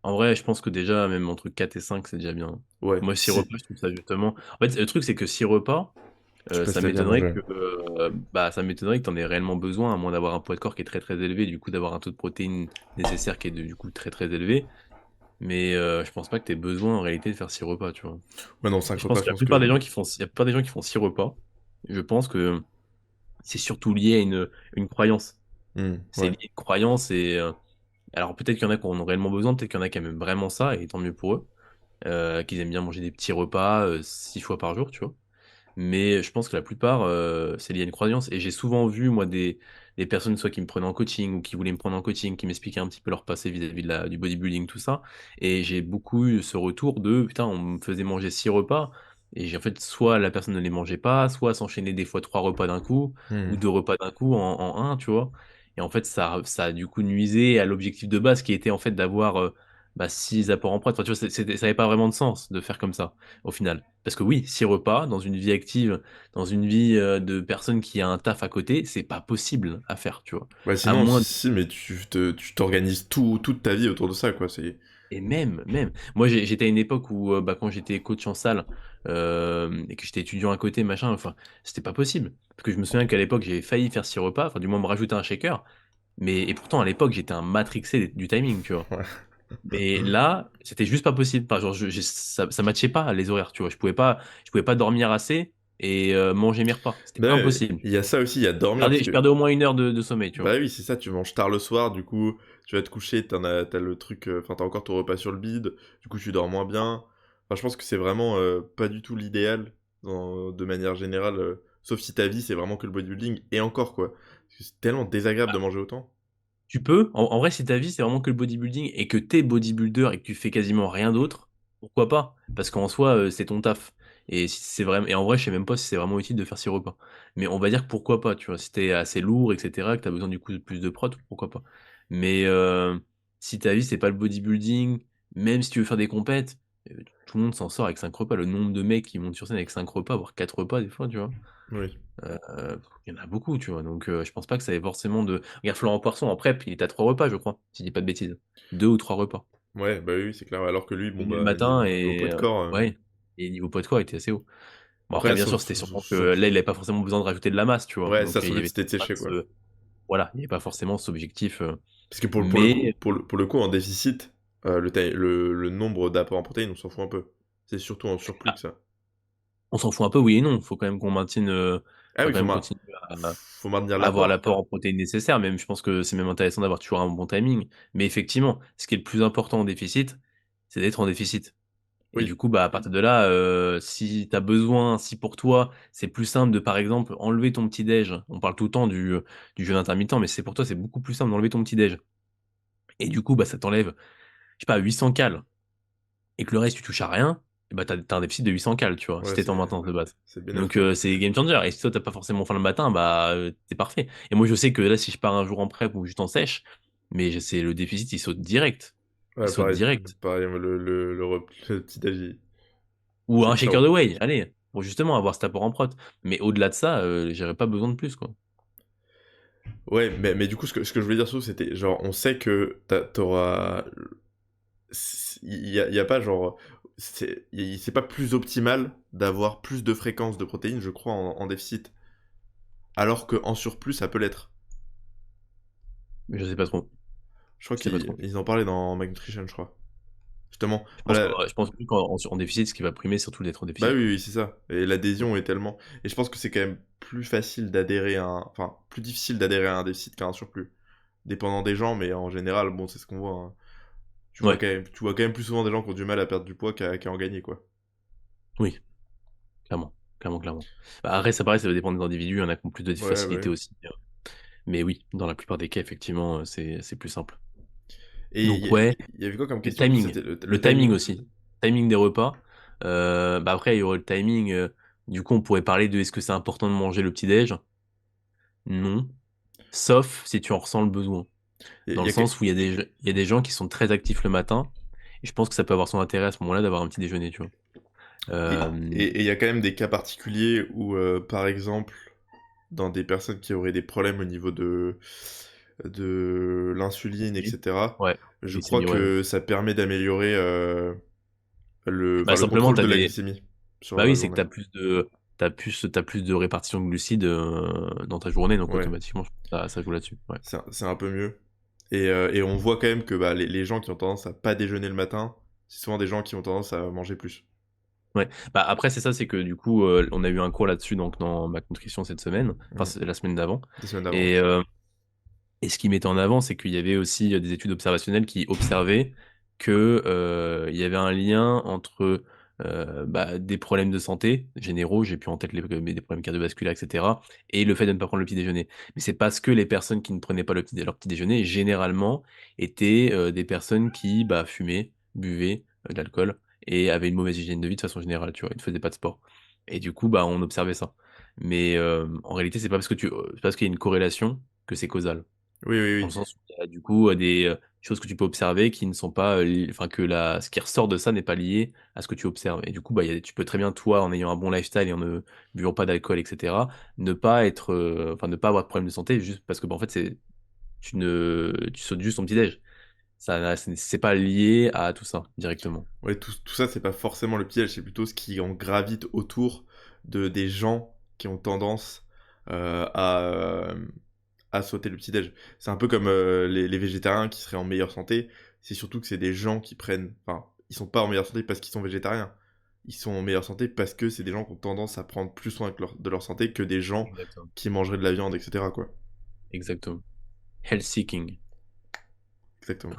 Speaker 1: En vrai, je pense que déjà, même entre 4 et 5 c'est déjà bien.
Speaker 2: Ouais,
Speaker 1: Moi, 6
Speaker 2: si,
Speaker 1: repas, je trouve ça justement. En fait, le truc, c'est que 6 repas,
Speaker 2: tu passes
Speaker 1: ça
Speaker 2: ta vie à
Speaker 1: m'étonnerait
Speaker 2: manger.
Speaker 1: que tu en aies réellement besoin, à moins d'avoir un poids de corps qui est très très élevé, du coup, d'avoir un taux de protéines nécessaire qui est du coup très très élevé. Mais je pense pas que tu aies besoin en réalité de faire 6 repas, tu vois.
Speaker 2: Ouais, non,
Speaker 1: Et
Speaker 2: 5
Speaker 1: je pense
Speaker 2: repas,
Speaker 1: que
Speaker 2: je pense que.
Speaker 1: la plupart des gens qui font 6 repas, je pense que c'est surtout lié à une croyance. C'est
Speaker 2: Ouais.
Speaker 1: lié à une croyance et. Alors peut-être qu'il y en a qui en ont réellement besoin, peut-être qu'il y en a qui aiment vraiment ça, et tant mieux pour eux, qu'ils aiment bien manger des petits repas 6 fois par jour, tu vois. Mais je pense que la plupart, c'est lié à une croyance. Et j'ai souvent vu, moi, des personnes soit qui me prenaient en coaching ou qui voulaient me prendre en coaching, qui m'expliquaient un petit peu leur passé vis-à-vis du bodybuilding, tout ça. Et j'ai beaucoup eu ce retour de, putain, on me faisait manger 6 repas. Et j'ai en fait, soit la personne ne les mangeait pas, soit s'enchaînait des fois 3 repas d'un coup, ou
Speaker 2: Hmm.
Speaker 1: 2 repas d'un coup en un, tu vois. Et en fait, ça a du coup nuisé à l'objectif de base qui était en fait d'avoir 6 apports en prot. Enfin, tu vois, ça n'avait pas vraiment de sens de faire comme ça, au final. Parce que oui, 6 repas dans une vie active, dans une vie de personne qui a un taf à côté, c'est pas possible à faire, tu vois.
Speaker 2: Bah
Speaker 1: À
Speaker 2: sinon,
Speaker 1: moins
Speaker 2: si, mais tu t'organises toute ta vie autour de ça, quoi. C'est.
Speaker 1: Et même. Moi, j'étais à une époque où, quand j'étais coach en salle et que j'étais étudiant à côté, machin, enfin, c'était pas possible. Parce que je me souviens qu'à l'époque, j'ai failli faire 6 repas, enfin, du moins me rajouter un shaker. Et pourtant, à l'époque, j'étais un matrixé du timing, tu vois.
Speaker 2: Ouais.
Speaker 1: Mais là, c'était juste pas possible. Enfin, genre, ça matchait pas les horaires, tu vois. Je pouvais pas dormir assez et manger mes repas. C'était
Speaker 2: Bah ouais,
Speaker 1: impossible.
Speaker 2: il y a ça aussi, il y a
Speaker 1: Je
Speaker 2: dormir,
Speaker 1: perdais,
Speaker 2: parce
Speaker 1: je
Speaker 2: que
Speaker 1: perdais au moins 1 heure de sommeil, tu vois.
Speaker 2: bah oui, c'est ça, tu manges tard le soir, du coup, tu vas te coucher, t'as le truc, enfin, t'as encore ton repas sur le bide, du coup, tu dors moins bien. Enfin, je pense que c'est vraiment pas du tout l'idéal, de manière générale, sauf si ta vie, c'est vraiment que le bodybuilding, et encore, quoi. Parce que c'est tellement désagréable de manger autant.
Speaker 1: Tu peux, en vrai, si ta vie c'est vraiment que le bodybuilding et que t'es bodybuilder et que tu fais quasiment rien d'autre, pourquoi pas? Parce qu'en soi, c'est ton taf. Et si c'est vraiment, et en vrai, je sais même pas si c'est vraiment utile de faire 6 repas. Mais on va dire que pourquoi pas, tu vois, si t'es assez lourd, etc., que t'as besoin du coup de plus de prot, pourquoi pas. Mais si ta vie c'est pas le bodybuilding, même si tu veux faire des compètes, tout le monde s'en sort avec 5 repas. Le nombre de mecs qui montent sur scène avec 5 repas, voire 4 repas des fois, tu vois.
Speaker 2: Oui.
Speaker 1: Il y en a beaucoup, tu vois? Donc je pense pas que ça ait forcément de regarde Florent Poisson en prep, il est à 3 repas, je crois, si je dis pas de bêtises. 2 ou 3 repas.
Speaker 2: Ouais, bah oui, c'est clair, alors que lui, bon,
Speaker 1: Menu le
Speaker 2: bah,
Speaker 1: matin
Speaker 2: niveau poids
Speaker 1: et
Speaker 2: de corps,
Speaker 1: ouais, et niveau poids de corps, il était assez haut. Bon après
Speaker 2: après,
Speaker 1: bien sûr, c'était sûrement que là, il avait pas forcément besoin de rajouter de la masse, tu vois?
Speaker 2: ouais, ça,
Speaker 1: Donc
Speaker 2: son
Speaker 1: il y
Speaker 2: but,
Speaker 1: avait
Speaker 2: c'était de
Speaker 1: pas
Speaker 2: sécher, quoi.
Speaker 1: ce voilà, il y avait pas forcément cet objectif,
Speaker 2: Parce que pour le coup,
Speaker 1: mais
Speaker 2: pour le coup, en déficit, le nombre d'apports en protéines, on s'en fout un peu. C'est surtout en surplus que
Speaker 1: bah,
Speaker 2: ça.
Speaker 1: on s'en fout un peu, oui et non. Faut quand même qu'on maintienne,
Speaker 2: Ah
Speaker 1: enfin
Speaker 2: oui,
Speaker 1: quand même continuer à
Speaker 2: faut maintenir
Speaker 1: avoir
Speaker 2: l'apport.
Speaker 1: l'apport en protéines nécessaire, même je pense que c'est même intéressant d'avoir toujours un bon timing. Mais effectivement, ce qui est le plus important en déficit, c'est d'être en déficit. Et du
Speaker 2: Oui,
Speaker 1: coup, bah, à partir de là, si tu as besoin, si pour toi, c'est plus simple de, par exemple, enlever ton petit déj. On parle tout le temps du jeûne intermittent, mais c'est pour toi, c'est beaucoup plus simple d'enlever ton petit déj. Et du coup, bah, ça t'enlève, je sais pas, 800 cales. Et que le reste, tu touches à rien, et bah, t'as un déficit de 800 cales, tu vois, si
Speaker 2: ouais,
Speaker 1: t'es en maintenance de base.
Speaker 2: c'est bénef,
Speaker 1: Donc,
Speaker 2: quoi.
Speaker 1: c'est game changer. Et si toi, t'as pas forcément faim le matin, bah, t'es parfait. Et moi, je sais que là, si je pars un jour en prep ou juste en sèche, mais c'est le déficit, il saute direct. Il
Speaker 2: Ouais,
Speaker 1: saute
Speaker 2: pareil,
Speaker 1: direct.
Speaker 2: pareil, le petit déj,
Speaker 1: Ou
Speaker 2: c'est
Speaker 1: un shaker de
Speaker 2: ciao.
Speaker 1: whey, allez, pour justement avoir cet apport en prot. Mais au-delà de ça, j'aurais pas besoin de plus, quoi.
Speaker 2: Ouais, mais du coup, ce que je voulais dire surtout, c'était genre, on sait que t'auras. Il y a pas genre. C'est pas plus optimal d'avoir plus de fréquences de protéines, je crois, en déficit. Alors qu'en surplus, ça peut l'être.
Speaker 1: Mais je sais pas trop.
Speaker 2: Je crois
Speaker 1: Je sais pas trop.
Speaker 2: qu'ils en parlaient dans Mag Nutrition, je crois. Justement,
Speaker 1: Je pense
Speaker 2: voilà.
Speaker 1: qu'en je pense plus qu'en déficit, ce qui va primer, c'est surtout d'être en
Speaker 2: Bah
Speaker 1: déficit,
Speaker 2: oui,
Speaker 1: quoi.
Speaker 2: oui, c'est ça. Et l'adhésion est tellement. Et je pense que c'est quand même plus facile d'adhérer à un. Enfin, plus difficile d'adhérer à un déficit qu'à un surplus. Dépendant des gens, mais en général, bon, c'est ce qu'on voit, hein.
Speaker 1: Ouais,
Speaker 2: Tu vois quand même plus souvent des gens qui ont du mal à perdre du poids qu'à en gagner, quoi.
Speaker 1: oui, clairement. Clairement, clairement. Bah, après, ça pareil, ça va dépendre des individus. Il y en a qui ont plus de
Speaker 2: Ouais,
Speaker 1: facilité
Speaker 2: ouais.
Speaker 1: aussi. Mais oui, dans la plupart des cas, effectivement, c'est plus simple.
Speaker 2: Et
Speaker 1: Donc ouais,
Speaker 2: il y avait quoi comme
Speaker 1: le
Speaker 2: question?
Speaker 1: timing.
Speaker 2: C'était
Speaker 1: Le
Speaker 2: le
Speaker 1: timing
Speaker 2: timing?
Speaker 1: aussi. Timing des repas. Bah après, il y aurait le timing. Du coup, on pourrait parler de est-ce que c'est important de manger le petit-déj? Non. Sauf si tu en ressens le besoin. Dans
Speaker 2: Il
Speaker 1: le
Speaker 2: y a que-
Speaker 1: sens où il y a des gens qui sont très actifs le matin. Et je pense que ça peut avoir son intérêt à ce moment-là d'avoir un petit déjeuner, tu vois.
Speaker 2: et il y a quand même des cas particuliers où, par exemple, dans des personnes qui auraient des problèmes au niveau de l'insuline,
Speaker 1: Oui.
Speaker 2: etc.,
Speaker 1: Ouais.
Speaker 2: je crois
Speaker 1: Glycémie, ouais.
Speaker 2: que ça permet d'améliorer
Speaker 1: Bah
Speaker 2: le
Speaker 1: simplement,
Speaker 2: contrôle de la glycémie sur
Speaker 1: bah
Speaker 2: la
Speaker 1: oui, c'est que
Speaker 2: journée.
Speaker 1: t'as plus de répartition de glucides dans ta journée, donc
Speaker 2: Ouais,
Speaker 1: automatiquement, je pense que ça joue là-dessus. Ouais.
Speaker 2: c'est un peu mieux. Et on voit quand même que bah, les gens qui ont tendance à pas déjeuner le matin, c'est souvent des gens qui ont tendance à manger plus.
Speaker 1: Ouais. Bah après, c'est ça, c'est que du coup, on a eu un cours là-dessus donc dans ma nutrition cette semaine, enfin
Speaker 2: Mm.
Speaker 1: c'est la semaine d'avant.
Speaker 2: Des semaines d'avant, ouais.
Speaker 1: Et, euh, et ce qui mettait en avant, c'est qu'il y avait aussi des études observationnelles qui observaient que il y avait un lien entre bah, des problèmes de santé généraux, j'ai plus en tête mais des problèmes cardiovasculaires, etc., et le fait de ne pas prendre le petit déjeuner. Mais c'est parce que les personnes qui ne prenaient pas leur petit déjeuner, généralement, étaient des personnes qui bah, fumaient, buvaient de l'alcool et avaient une mauvaise hygiène de vie de façon générale, tu vois, ils ne faisaient pas de sport. Et du coup, bah, on observait ça. Mais en réalité, c'est pas parce qu'il y a une corrélation que c'est causal.
Speaker 2: Oui, oui,
Speaker 1: Dans le
Speaker 2: oui.
Speaker 1: sens où il y a du coup des choses que tu peux observer qui ne sont pas, enfin que ce qui ressort de ça n'est pas lié à ce que tu observes. Et du coup, bah, tu peux très bien, toi, en ayant un bon lifestyle et en ne buvant pas d'alcool, etc., ne pas être, enfin ne pas avoir de problème de santé juste parce que, bah, en fait, tu sautes juste ton petit déj. C'est pas lié à tout ça directement.
Speaker 2: Ouais, tout ça, c'est pas forcément le piège, c'est plutôt ce qui en gravite autour des gens qui ont tendance à, à sauter le petit-déj. C'est un peu comme les végétariens qui seraient en meilleure santé. C'est surtout que c'est des gens qui prennent. Enfin, ils sont pas en meilleure santé parce qu'ils sont végétariens. Ils sont en meilleure santé parce que c'est des gens qui ont tendance à prendre plus soin de leur santé que des gens
Speaker 1: Exactement.
Speaker 2: qui mangeraient de la viande, etc. quoi.
Speaker 1: Exactement. Health seeking.
Speaker 2: Exactement.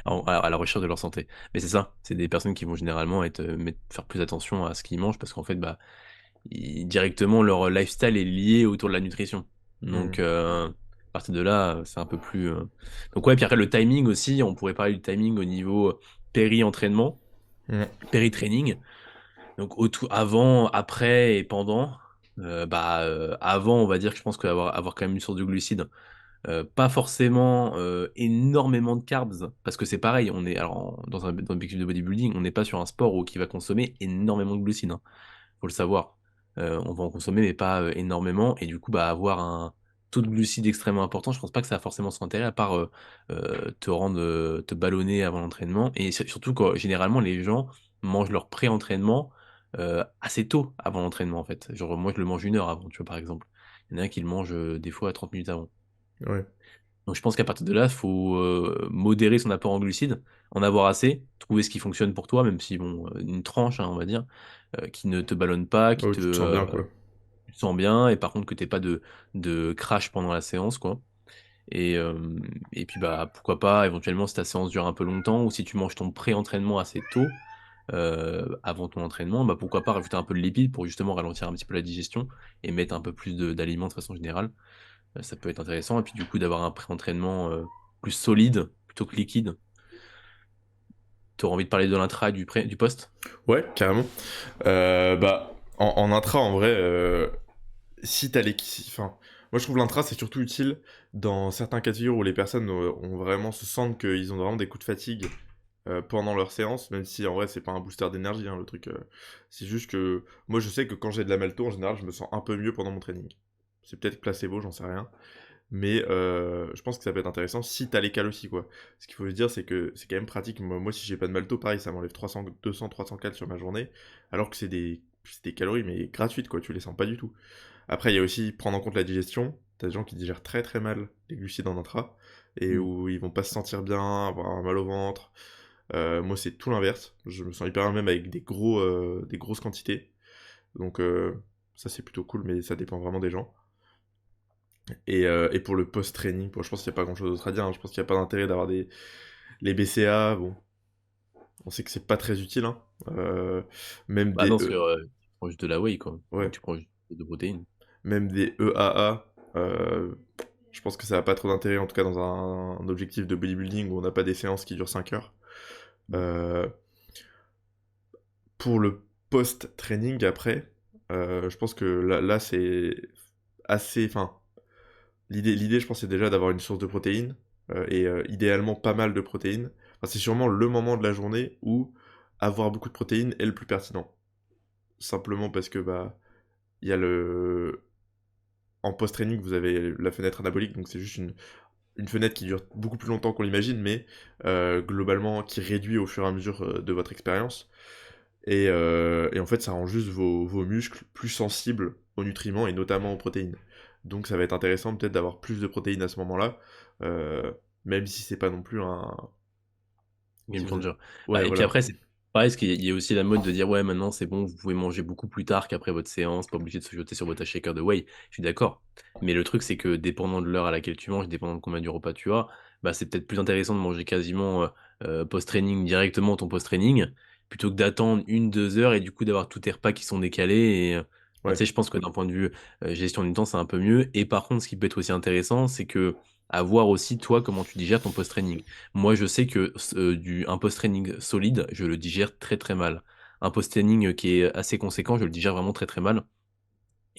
Speaker 1: À la recherche de leur santé. Mais c'est ça, c'est des personnes qui vont généralement faire plus attention à ce qu'ils mangent parce qu'en fait, bah, directement, leur lifestyle est lié autour de la nutrition. Donc,
Speaker 2: Mhm.
Speaker 1: à partir de là, c'est un peu plus. Donc, ouais, puis après, le timing aussi, on pourrait parler du timing au niveau péri-entraînement,
Speaker 2: Mhm.
Speaker 1: péri-training. Donc, avant, après et pendant. Avant, on va dire que je pense qu'avoir quand même une source de glucides, pas forcément énormément de carbs, parce que c'est pareil, on est alors dans un objectif de bodybuilding, on n'est pas sur un sport qui va consommer énormément de glucides, hein, faut le savoir. On va en consommer, mais pas énormément, et du coup, bah, avoir un taux de glucides extrêmement important, je pense pas que ça a forcément son intérêt, à part te ballonner avant l'entraînement, et surtout quand généralement les gens mangent leur pré-entraînement assez tôt avant l'entraînement, en fait. Genre, moi, je le mange 1 heure avant, tu vois, par exemple. Il y en a qui le mangent des fois à 30 minutes avant.
Speaker 2: Ouais.
Speaker 1: Donc je pense qu'à partir de là, il faut modérer son apport en glucides, en avoir assez, trouver ce qui fonctionne pour toi, même si bon, une tranche, hein, on va dire, qui ne te ballonne pas,
Speaker 2: Oh, tu te sens bien, quoi.
Speaker 1: tu te sens bien, et par contre que t'aies pas de crash pendant la séance, quoi. Et, euh, et puis bah pourquoi pas, éventuellement, si ta séance dure un peu longtemps, ou si tu manges ton pré-entraînement assez tôt, avant ton entraînement, bah pourquoi pas rajouter un peu de lipides pour justement ralentir un petit peu la digestion et mettre un peu plus d'aliments de façon générale. Ça peut être intéressant. Et puis du coup, d'avoir un pré-entraînement plus solide plutôt que liquide. Tu auras envie de parler de l'intra et du post?
Speaker 2: Ouais, carrément. Bah, en intra, en vrai, si t'as enfin, moi je trouve l'intra c'est surtout utile dans certains cas de figure où les personnes ont vraiment se sentent qu'ils ont vraiment des coups de fatigue pendant leur séance, même si en vrai c'est pas un booster d'énergie hein, le truc. C'est juste que moi je sais que quand j'ai de la malto en général je me sens un peu mieux pendant mon training. C'est peut-être placebo, j'en sais rien. Mais je pense que ça peut être intéressant si t'as les cales aussi quoi. Ce qu'il faut se dire c'est que c'est quand même pratique. Moi si j'ai pas de malto, pareil ça m'enlève 300, 200, 300 cales sur ma journée, alors que c'est des calories mais gratuites quoi, tu les sens pas du tout. Après, il y a aussi prendre en compte la digestion. T'as des gens qui digèrent très très mal les glucides en intra et
Speaker 1: Mm.
Speaker 2: où ils vont pas se sentir bien, avoir un mal au ventre. Moi, c'est tout l'inverse. Je me sens hyper bien même avec des grosses quantités. Donc, ça, c'est plutôt cool, mais ça dépend vraiment des gens. Et pour le post-training, bon, je pense qu'il n'y a pas grand-chose d'autre à dire. Hein. Je pense qu'il n'y a pas d'intérêt d'avoir les BCA. Bon, on sait que c'est pas très utile. Hein. Même
Speaker 1: Bah
Speaker 2: des,
Speaker 1: non, tu prends juste de la whey, quoi. Enfin,
Speaker 2: ouais,
Speaker 1: tu prends juste de protéines.
Speaker 2: même des EAA. Je pense que ça n'a pas trop d'intérêt, en tout cas dans un objectif de bodybuilding où on n'a pas des séances qui durent 5 heures.
Speaker 1: Mm.
Speaker 2: Euh, pour le post-training après, je pense que là c'est assez. Enfin, l'idée, je pense, c'est déjà d'avoir une source de protéines et idéalement pas mal de protéines. Enfin, c'est sûrement le moment de la journée où avoir beaucoup de protéines est le plus pertinent. Simplement parce que bah il y a le en post-training, vous avez la fenêtre anabolique, donc c'est juste une fenêtre qui dure beaucoup plus longtemps qu'on l'imagine, mais globalement qui réduit au fur et à mesure de votre expérience. Et en fait, ça rend juste vos muscles plus sensibles aux nutriments et notamment aux protéines. Donc ça va être intéressant peut-être d'avoir plus de protéines à ce moment-là, euh, même si c'est pas non plus un... Si
Speaker 1: Game
Speaker 2: vous êtes...
Speaker 1: changer.
Speaker 2: Ouais,
Speaker 1: Bah, et puis
Speaker 2: voilà.
Speaker 1: après, c'est pareil, parce qu'il y a aussi la mode de dire, ouais, maintenant c'est bon, vous pouvez manger beaucoup plus tard qu'après votre séance, pas obligé de se jeter sur votre shaker de whey. Je suis d'accord. Mais le truc, c'est que dépendant de l'heure à laquelle tu manges, dépendant de combien du repas tu as, bah, c'est peut-être plus intéressant de manger quasiment post-training directement ton post-training, plutôt que d'attendre 1, 2 heures et du coup d'avoir tous tes repas qui sont décalés. Enfin, tu
Speaker 2: Ouais.
Speaker 1: sais, je pense que d'un point de vue gestion du temps, c'est un peu mieux. Et par contre, ce qui peut être aussi intéressant, c'est que à voir aussi toi comment tu digères ton post-training. Moi, je sais que un post-training solide, je le digère très très mal. Un post-training qui est assez conséquent, je le digère vraiment très très mal.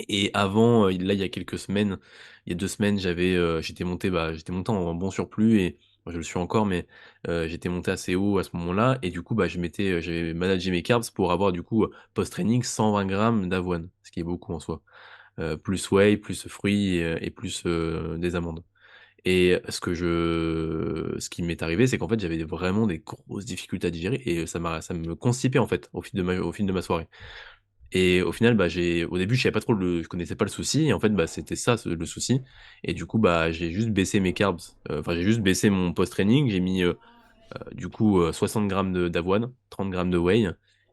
Speaker 1: Et avant, là, il y a quelques semaines, il y a 2 semaines, j'étais monté en bon surplus et je le suis encore, mais j'étais monté assez haut à ce moment-là. Et du coup, bah, j'avais managé mes carbs pour avoir du coup post-training 120 grammes d'avoine, ce qui est beaucoup en soi. Plus whey, plus fruits et plus des amandes. Et ce qui m'est arrivé, c'est qu'en fait, j'avais vraiment des grosses difficultés à digérer et ça me constipait en fait au fil de ma soirée. Et au final, bah, au début, je savais pas trop je connaissais pas le souci. Et en fait, bah, c'était ça, le souci. Et du coup, bah, j'ai juste baissé mes carbs. Enfin, j'ai juste baissé mon post-training. J'ai mis, du coup, 60 grammes d'avoine, 30 grammes de whey,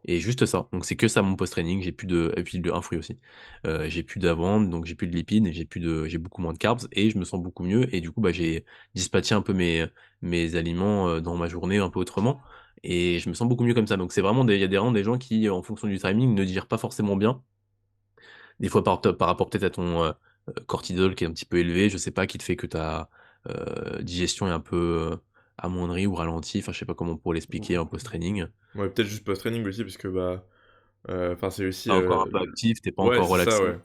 Speaker 1: et juste ça. Donc c'est que ça mon post-training. J'ai plus de, et puis un fruit aussi. J'ai plus d'avoine, donc j'ai plus de lipides, j'ai beaucoup moins de carbs, et je me sens beaucoup mieux. Et du coup, bah, j'ai dispatché un peu mes aliments dans ma journée un peu autrement. Et je me sens beaucoup mieux comme ça. Donc c'est vraiment il y a vraiment des gens qui, en fonction du timing, ne digèrent pas forcément bien. Des fois par rapport peut-être à ton cortisol qui est un petit peu élevé, je sais pas, qui te fait que ta digestion est un peu amoindrie ou ralentie. Enfin, je sais pas comment on pourrait l'expliquer en post-training.
Speaker 2: Ouais, peut-être juste post-training aussi, parce que bah, enfin, c'est aussi.
Speaker 1: T'es encore un peu actif, t'es pas
Speaker 2: Ouais,
Speaker 1: encore
Speaker 2: c'est ça,
Speaker 1: relaxé.
Speaker 2: ouais.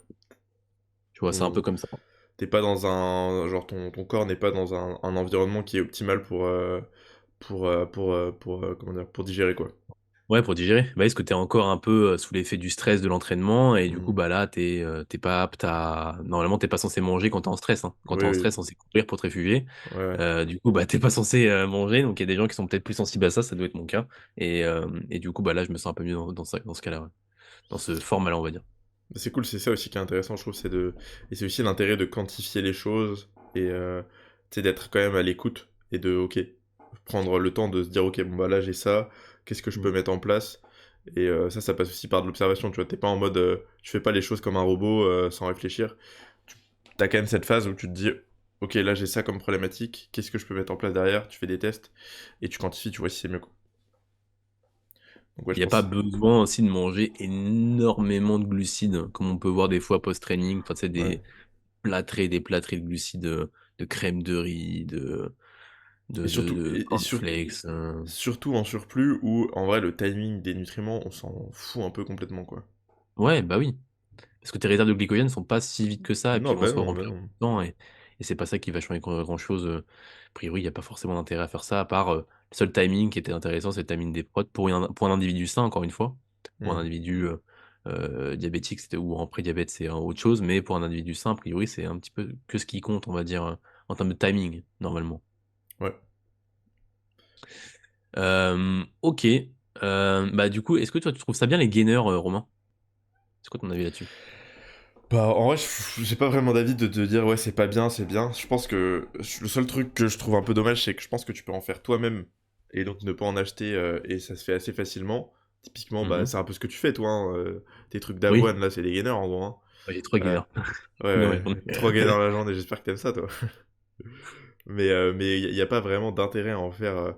Speaker 1: Tu vois, c'est un peu
Speaker 2: Ton...
Speaker 1: comme ça.
Speaker 2: T'es pas dans un. Genre, ton corps n'est pas dans un environnement qui est optimal comment dire, pour digérer, quoi.
Speaker 1: Ouais, pour digérer. Bah, est-ce que t'es encore un peu sous l'effet du stress de l'entraînement et du coup,
Speaker 2: Hmm.
Speaker 1: bah là, t'es pas apte à. Normalement, t'es pas censé manger quand t'es en stress, hein. Quand
Speaker 2: Oui,
Speaker 1: t'es en
Speaker 2: oui.
Speaker 1: stress, censé courir pour te réfugier.
Speaker 2: Ouais, ouais.
Speaker 1: Du coup, bah, t'es pas censé manger. Donc, il y a des gens qui sont peut-être plus sensibles à ça. Ça doit être mon cas. Et du coup, bah là, je me sens un peu mieux dans ce cas-là, ouais. Dans ce format-là, on va dire.
Speaker 2: C'est cool, c'est ça aussi qui est intéressant, je trouve, et c'est aussi l'intérêt de quantifier les choses et tu sais, d'être quand même à l'écoute et de, ok, prendre le temps de se dire, ok, bon bah là j'ai ça, qu'est-ce que je
Speaker 1: Mm.
Speaker 2: peux mettre en place? Et ça passe aussi par de l'observation, tu vois, t'es pas en mode, tu fais pas les choses comme un robot sans réfléchir. Tu as quand même cette phase où tu te dis, ok, là j'ai ça comme problématique, qu'est-ce que je peux mettre en place derrière? Tu fais des tests et tu quantifies, tu vois si c'est mieux, quoi. Donc ouais,
Speaker 1: Il
Speaker 2: je
Speaker 1: n'y a pas
Speaker 2: pense.
Speaker 1: besoin aussi de manger énormément de glucides, comme on peut voir des fois post-training. Enfin, c'est
Speaker 2: Ouais.
Speaker 1: des plâtrés de glucides, de crème de riz,
Speaker 2: Et surtout,
Speaker 1: de
Speaker 2: et
Speaker 1: cornflakes.
Speaker 2: surtout en surplus où en vrai le timing des nutriments on s'en fout un peu complètement quoi.
Speaker 1: Ouais, bah oui. Parce que tes réserves de glycogène sont pas si vite que ça, et puis
Speaker 2: Non
Speaker 1: ils vont se
Speaker 2: bah
Speaker 1: remplir
Speaker 2: non.
Speaker 1: tout le temps, et c'est pas ça qui va changer grand-chose. A priori, il n'y a pas forcément d'intérêt à faire ça, à part le seul timing qui était intéressant, c'est le timing des prods pour un individu sain, encore une fois. Pour un
Speaker 2: Hmm.
Speaker 1: individu diabétique, ou en prédiabète, c'est autre chose, mais pour un individu sain, a priori, c'est un petit peu que ce qui compte, on va dire, en termes de timing, normalement.
Speaker 2: Ouais.
Speaker 1: Ok. Bah du coup, est-ce que toi tu trouves ça bien les gainers, Romain? C'est quoi ton avis là-dessus?
Speaker 2: Bah en vrai j'ai pas vraiment d'avis de dire ouais c'est pas bien, c'est bien. Je pense que le seul truc que je trouve un peu dommage c'est que je pense que tu peux en faire toi-même et donc ne pas en acheter et ça se fait assez facilement. Typiquement bah
Speaker 1: Mhm.
Speaker 2: c'est un peu ce que tu fais toi, hein, tes trucs
Speaker 1: Oui,
Speaker 2: d'avoine là c'est des gainers en gros. Hein.
Speaker 1: ouais, j'ai trois
Speaker 2: Euh,
Speaker 1: gainers.
Speaker 2: ouais
Speaker 1: Non,
Speaker 2: ouais, 3 gainers dans la journée, j'espère que t'aimes ça toi. Mais il n'y a pas vraiment d'intérêt à en faire,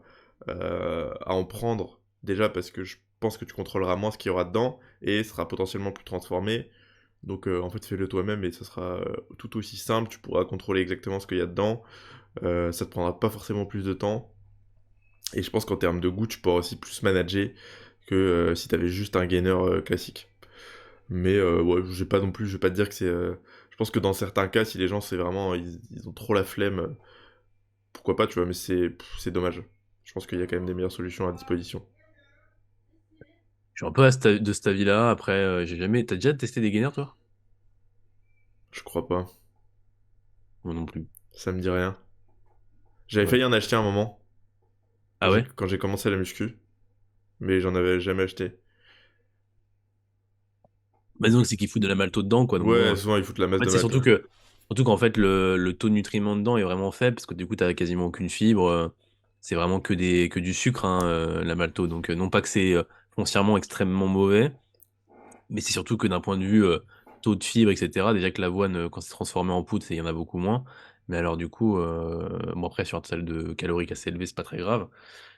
Speaker 2: à en prendre, déjà parce que je pense que tu contrôleras moins ce qu'il y aura dedans, et ce sera potentiellement plus transformé. Donc en fait fais-le toi-même et ça sera tout aussi simple, tu pourras contrôler exactement ce qu'il y a dedans, ça te prendra pas forcément plus de temps. Et je pense qu'en termes de goût, tu pourras aussi plus manager que si t'avais juste un gainer classique. Mais ouais, j'ai pas non plus, je vais pas te dire que c'est... je pense que dans certains cas, si les gens c'est vraiment, ils ont trop la flemme, pourquoi pas, tu vois, mais c'est dommage. Je pense qu'il y a quand même des meilleures solutions à disposition.
Speaker 1: Je suis un peu de cet avis-là. Après, j'ai jamais. T'as déjà testé des gainers, toi?
Speaker 2: Je crois pas.
Speaker 1: Moi non plus.
Speaker 2: Ça me dit rien. J'avais
Speaker 1: Ouais.
Speaker 2: failli en acheter un moment,
Speaker 1: Ah ouais?
Speaker 2: quand j'ai commencé la muscu, mais j'en avais jamais acheté.
Speaker 1: Bah donc c'est qu'ils foutent de la maltose dedans, quoi. Donc bon,
Speaker 2: Ouais, souvent ils foutent la masse
Speaker 1: en fait,
Speaker 2: de
Speaker 1: c'est
Speaker 2: malte, ouais.
Speaker 1: surtout qu'en fait le taux de nutriments dedans est vraiment faible parce que du coup t'as quasiment aucune fibre. C'est vraiment que du sucre, hein, la maltose. Donc non pas que c'est foncièrement extrêmement mauvais, mais c'est surtout que d'un point de vue taux de fibres, etc. Déjà que l'avoine, quand c'est transformé en poudre, il y en a beaucoup moins. Mais alors du coup, bon après sur un total de calorique assez élevé, c'est pas très grave.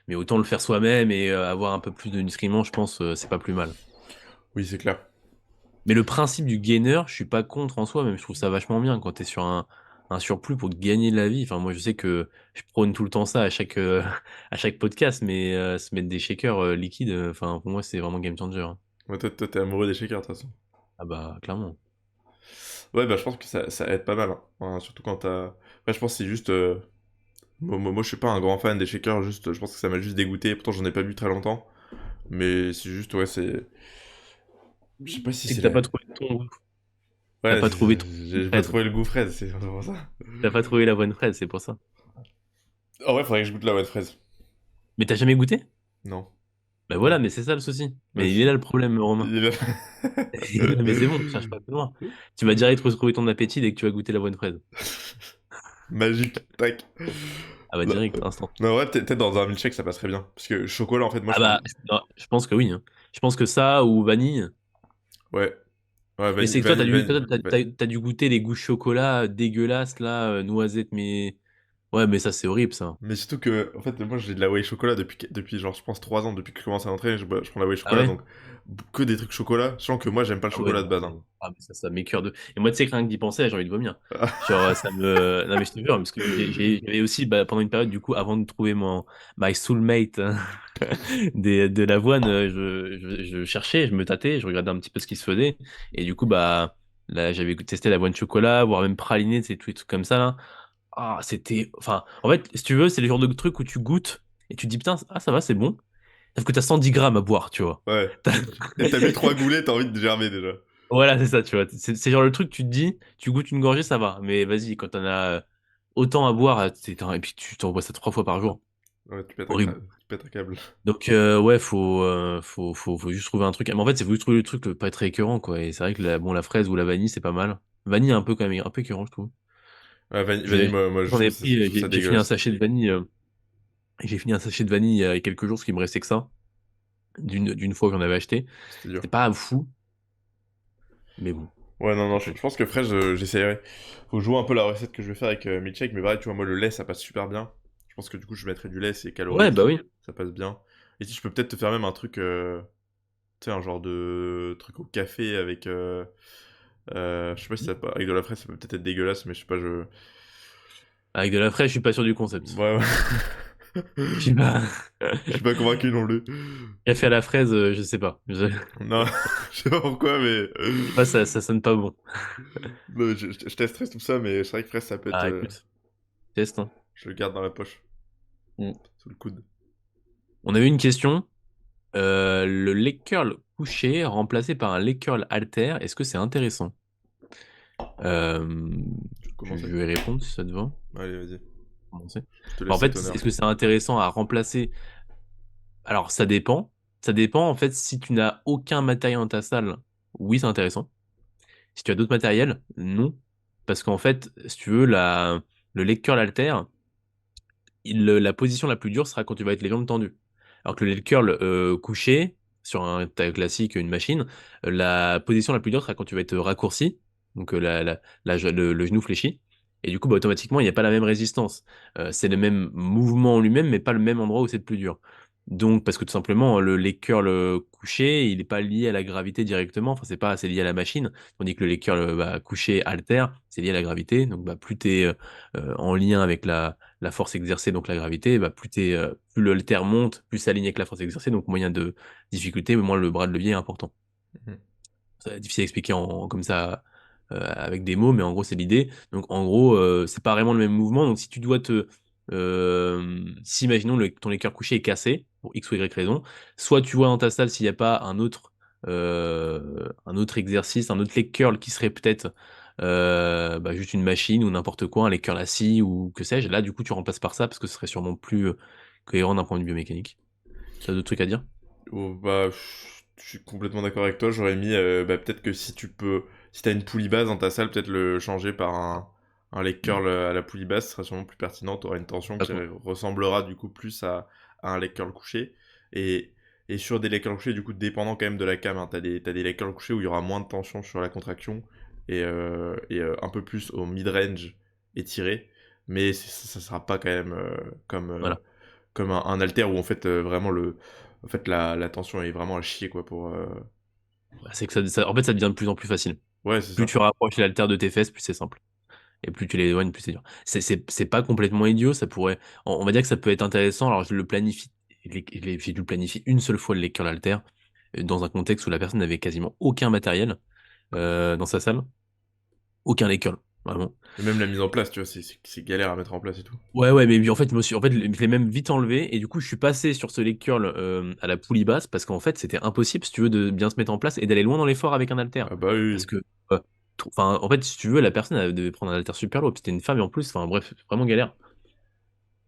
Speaker 1: Mais autant le faire soi-même et avoir un peu plus de nutriments, je pense, c'est pas plus mal.
Speaker 2: Oui, c'est clair.
Speaker 1: Mais le principe du gainer, je suis pas contre en soi, même je trouve ça vachement bien quand t'es sur un surplus pour gagner de la vie. Enfin, moi, je sais que je prône tout le temps ça à à chaque podcast, mais se mettre des shakers liquides, enfin, pour moi, c'est vraiment game changer, hein.
Speaker 2: Ouais, toi, t'es amoureux des shakers, de toute façon.
Speaker 1: Ah bah, clairement.
Speaker 2: Ouais, bah je pense que ça aide pas mal, hein. Enfin, surtout quand t'as... Après, je pense que c'est juste... moi, je suis pas un grand fan des shakers, juste, je pense que ça m'a juste dégoûté. Pourtant, j'en ai pas bu très longtemps. Mais c'est juste, ouais, c'est... Je sais pas si
Speaker 1: C'est que
Speaker 2: c'est la...
Speaker 1: t'as
Speaker 2: Ouais,
Speaker 1: pas trouvé ton
Speaker 2: j'ai pas
Speaker 1: fraise.
Speaker 2: trouvé le goût fraise, c'est pour ça.
Speaker 1: T'as pas trouvé la bonne fraise, c'est pour ça.
Speaker 2: En vrai, faudrait que je goûte la wet fraise.
Speaker 1: Mais t'as jamais goûté?
Speaker 2: Non.
Speaker 1: Bah voilà, mais c'est ça le souci. Mais il est
Speaker 2: Vas-y.
Speaker 1: là le problème, Romain.
Speaker 2: Il est
Speaker 1: Il est là, mais c'est bon, cherche pas plus loin. Tu vas direct retrouver ton appétit dès que tu vas goûter la bonne fraise.
Speaker 2: Magique, tac.
Speaker 1: Ah bah
Speaker 2: Non,
Speaker 1: direct, instant.
Speaker 2: non, ouais, peut-être dans un milkshake ça passerait bien. Parce que chocolat, en fait, moi je
Speaker 1: Ah
Speaker 2: pense.
Speaker 1: bah, non, je pense que oui, hein. Je pense que ça ou vanille.
Speaker 2: Ouais, ouais,
Speaker 1: Mais
Speaker 2: vanille,
Speaker 1: c'est que toi,
Speaker 2: vanille, vanille.
Speaker 1: t'as dû goûter les goûts chocolat dégueulasses, là, noisettes, mais... Ouais, mais ça, c'est horrible, ça.
Speaker 2: Mais surtout que, en fait, moi j'ai de la whey chocolat depuis genre, je pense, 3 ans, depuis que je commence à rentrer, je prends la whey
Speaker 1: Ah
Speaker 2: chocolat,
Speaker 1: ouais?
Speaker 2: donc que des trucs chocolat, sachant que moi j'aime pas le
Speaker 1: Ah ouais,
Speaker 2: chocolat de
Speaker 1: non,
Speaker 2: base, hein.
Speaker 1: mais... Ah, mais ça m'écoeure de... Et moi, tu sais, que rien que d'y penser, j'ai envie de vomir. Genre, ça me... Non, mais je te jure, parce que j'avais aussi, bah, pendant une période, du coup, avant de trouver my soulmate hein, de l'avoine, je cherchais, je me tâtais, je regardais un petit peu ce qui se faisait. Et du coup, bah, là, j'avais testé l'avoine chocolat, voire même praliné, c'est tous les trucs comme ça, là. Ah, c'était... Enfin, en fait, si tu veux, c'est le genre de truc où tu goûtes et tu te dis, putain, ah, ça va, c'est bon. Sauf que t'as 110 grammes à boire, tu vois.
Speaker 2: Ouais. Et t'as bu 3 goulets, t'as envie de germer déjà.
Speaker 1: Voilà, c'est ça, tu vois. C'est genre le truc, tu te dis, tu goûtes une gorgée, ça va. Mais vas-y, quand t'en as autant à boire, et puis tu t'envoies ça 3 fois par jour.
Speaker 2: Ouais,
Speaker 1: Horrible.
Speaker 2: tu pètes un câble.
Speaker 1: Donc, ouais, faut juste trouver un truc. Mais en fait, c'est faut juste trouver le truc pas très écœurant, quoi. Et c'est vrai que bon, la fraise ou la vanille, c'est pas mal. Vanille, un peu quand même, un peu écœurant, je trouve.
Speaker 2: Ouais, vanille, moi je
Speaker 1: J'en ai
Speaker 2: je
Speaker 1: pris,
Speaker 2: trouve ça
Speaker 1: j'ai fini un
Speaker 2: dégueulasse.
Speaker 1: sachet de vanille. J'ai fini un sachet de vanille il y a quelques jours, parce qu'il me restait que ça, d'une fois que j'en avais acheté.
Speaker 2: C'était dur.
Speaker 1: C'était pas fou, mais bon,
Speaker 2: Ouais, non, non,
Speaker 1: tant pis.
Speaker 2: je pense que fraise, j'essayerai. Faut jouer un peu la recette que je vais faire avec milkshake, mais pareil, tu vois, moi le lait ça passe super bien. Je pense que du coup je mettrai du lait, c'est
Speaker 1: Ouais, bah
Speaker 2: calorique,
Speaker 1: oui.
Speaker 2: ça passe bien. Et si je peux peut-être te faire même un truc, tu sais, un genre de truc au café avec. Je sais pas si ça peut... Avec de la fraise, ça peut peut-être être dégueulasse, mais je sais pas, je.
Speaker 1: Avec de la fraîche, je suis pas sûr du concept.
Speaker 2: Ouais, ouais.
Speaker 1: Je sais pas.
Speaker 2: Je suis pas convaincu non plus.
Speaker 1: Café à la fraise, je sais pas.
Speaker 2: Non, je sais pas pourquoi, mais.
Speaker 1: Je sais pas, ça sonne pas bon.
Speaker 2: Non, je testerai tout ça, mais c'est vrai que fraise, ça peut être.
Speaker 1: Ah, écoute, test, hein.
Speaker 2: Je le garde dans la poche,
Speaker 1: Mm.
Speaker 2: sous le coude.
Speaker 1: On avait une question. Le leg curl couché remplacé par un leg curl halter, est-ce que c'est intéressant? Euh,
Speaker 2: Tu veux
Speaker 1: je
Speaker 2: commencer?
Speaker 1: vais répondre si ça te va.
Speaker 2: Allez, vas-y.
Speaker 1: Commencer.
Speaker 2: Je te
Speaker 1: Bah, en
Speaker 2: laisse
Speaker 1: fait,
Speaker 2: cet
Speaker 1: est-ce
Speaker 2: honneur.
Speaker 1: que c'est intéressant à remplacer? Alors, ça dépend. Ça dépend, en fait, si tu n'as aucun matériel dans ta salle, oui, c'est intéressant. Si tu as d'autres matériels, non. Parce qu'en fait, si tu veux, le leg curl halter, la position la plus dure sera quand tu vas être les jambes tendues. Alors que le leg curl couché, sur un taille classique, une machine, la position la plus dure sera quand tu vas être raccourci, donc le genou fléchi. Et du coup, bah, automatiquement, il n'y a pas la même résistance. C'est le même mouvement en lui-même, mais pas le même endroit où c'est le plus dur. Donc, parce que tout simplement, le leg curl couché, il n'est pas lié à la gravité directement. Enfin, c'est lié à la machine. Tandis que le leg curl couché halter, c'est lié à la gravité. Donc, bah, plus tu es en lien avec la force exercée, donc la gravité, bah, plus le haltère monte, plus c'est aligné avec la force exercée, donc moyen de difficulté, mais moins le bras de levier est important.
Speaker 2: Mhm.
Speaker 1: C'est difficile à expliquer comme ça avec des mots, mais en gros c'est l'idée. Donc en gros, c'est pas vraiment le même mouvement. Donc si tu dois si imaginons ton équerre couché est cassé pour X ou Y raison, soit tu vois dans ta salle s'il n'y a pas un autre exercice, un autre leg curl qui serait peut-être bah, juste une machine ou n'importe quoi, un leg curl assis ou que sais-je. Là, du coup, tu remplaces par ça parce que ce serait sûrement plus cohérent d'un point de vue biomécanique. T'as d'autres trucs à dire?
Speaker 2: Oh, bah, je suis complètement d'accord avec toi. J'aurais mis, bah, peut-être que si tu peux, si t'as une poulie basse dans ta salle, peut-être le changer par un leg
Speaker 1: Hmm.
Speaker 2: curl à la poulie basse, ce sera sûrement plus pertinent. T'auras une tension
Speaker 1: Pas
Speaker 2: qui
Speaker 1: con.
Speaker 2: ressemblera du coup plus à un leg curl couché. Et, et sur des leg curl couchés, du coup, dépendant quand même de la cam, hein, t'as des leg curl couchés où il y aura moins de tension sur la contraction et un peu plus au mid-range étiré. Mais ça sera pas quand même
Speaker 1: Voilà.
Speaker 2: comme un halter où en fait vraiment en fait la tension est vraiment à chier quoi pour
Speaker 1: Ouais, c'est que en fait, ça devient de plus en plus facile.
Speaker 2: ouais c'est
Speaker 1: Plus
Speaker 2: ça.
Speaker 1: tu rapproches l'haltère de tes fesses, plus c'est simple. Et plus tu les éloignes, plus c'est dur. C'est pas complètement idiot, ça pourrait. On va dire que ça peut être intéressant. Alors je le planifie, j'ai dû le planifier une seule fois le lecture l'haltère, dans un contexte où la personne n'avait quasiment aucun matériel dans sa salle, aucun lecture, vraiment.
Speaker 2: Et même la mise en place, tu vois, c'est galère à mettre en place et tout.
Speaker 1: Ouais, ouais, mais en fait, en fait, je l'ai même vite enlevé, et du coup, je suis passé sur ce leg curl à la poulie basse, parce qu'en fait, c'était impossible, si tu veux, de bien se mettre en place et d'aller loin dans l'effort avec un haltère.
Speaker 2: Ah bah oui,
Speaker 1: Parce
Speaker 2: oui.
Speaker 1: que, euh, enfin, en fait, si tu veux, la personne, elle devait prendre un haltère super lourd, puis c'était une femme, et en plus, enfin, bref, vraiment galère.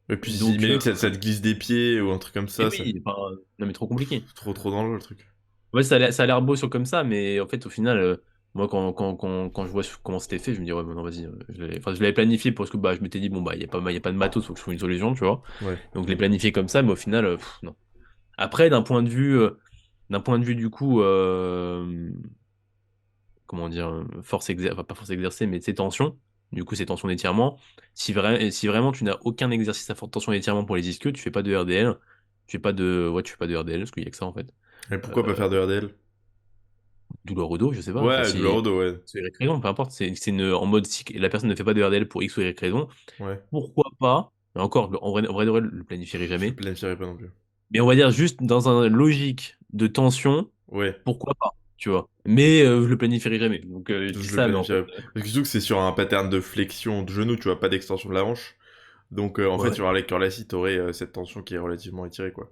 Speaker 2: Et puis
Speaker 1: Donc,
Speaker 2: imagine que ça te glisse des pieds ou un truc comme
Speaker 1: et
Speaker 2: ça,
Speaker 1: oui, enfin, non mais trop compliqué.
Speaker 2: trop dangereux le truc.
Speaker 1: Ouais, ça a l'air beau sur comme ça, mais en fait, au final, moi, quand je vois comment c'était fait, je me dis, ouais, non, vas-y, enfin, je l'avais planifié parce que bah, je m'étais dit, bon, bah, il y a pas de matos, faut que je trouve une solution, tu vois.
Speaker 2: Ouais.
Speaker 1: Donc, je l'ai planifié comme ça, mais au final, non. Après, d'un point de vue, du coup, comment dire, enfin, pas force exercée, mais ces tensions, du coup, ces tensions d'étirement, si vraiment tu n'as aucun exercice à forte tension d'étirement pour les ischios, tu fais pas de RDL, tu fais pas de RDL, parce qu'il y a que ça, en fait.
Speaker 2: Et
Speaker 1: Euh,
Speaker 2: pourquoi pas faire de RDL?
Speaker 1: Douleur au dos, je sais pas. Enfin,
Speaker 2: Ouais, douleur
Speaker 1: si
Speaker 2: au dos, ouais.
Speaker 1: X ou Y raison, peu importe. En mode si la personne ne fait pas de RDL pour X ou Y raison,
Speaker 2: Ouais.
Speaker 1: pourquoi pas? Mais encore, en vrai de vrai, je le planifierai
Speaker 2: Je
Speaker 1: jamais.
Speaker 2: planifierais pas non plus.
Speaker 1: Mais on va dire juste dans un logique de tension,
Speaker 2: Ouais.
Speaker 1: pourquoi pas? Tu vois. Mais je le planifierai jamais. Donc je dis
Speaker 2: Je le
Speaker 1: ça, mais en fait,
Speaker 2: planifierais. Parce que surtout que c'est sur un pattern de flexion de genou, tu vois, pas d'extension de la hanche. Donc en fait,
Speaker 1: ouais.
Speaker 2: sur un leg curl assis, t'aurais cette tension qui est relativement étirée, quoi.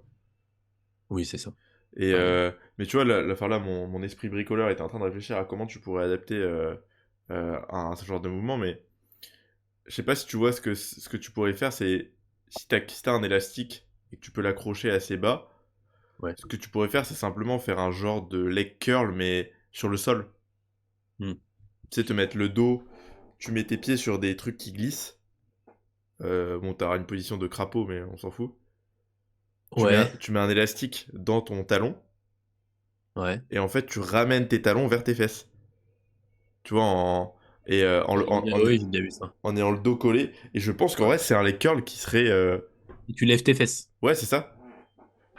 Speaker 1: Oui, c'est ça.
Speaker 2: Et
Speaker 1: T'as raison.
Speaker 2: mais tu vois, enfin là, mon esprit bricoleur était en train de réfléchir à comment tu pourrais adapter à ce genre de mouvement, mais je sais pas si tu vois ce que tu pourrais faire, c'est si t'as un élastique et que tu peux l'accrocher assez bas,
Speaker 1: Ouais.
Speaker 2: ce que tu pourrais faire, c'est simplement faire un genre de leg curl, mais sur le sol.
Speaker 1: Hmm.
Speaker 2: Tu sais, te mettre le dos, tu mets tes pieds sur des trucs qui glissent. Bon, t'auras une position de crapaud, mais on s'en fout.
Speaker 1: Ouais.
Speaker 2: Tu mets un élastique dans ton talon,
Speaker 1: Ouais.
Speaker 2: et en fait, tu ramènes tes talons vers tes fesses. Tu vois, et
Speaker 1: Oui, j'ai déjà vu ça.
Speaker 2: en ayant le dos collé. Et je pense qu'en
Speaker 1: Ouais.
Speaker 2: vrai, c'est un leg curl qui serait.
Speaker 1: Et tu lèves tes fesses.
Speaker 2: Ouais, c'est ça.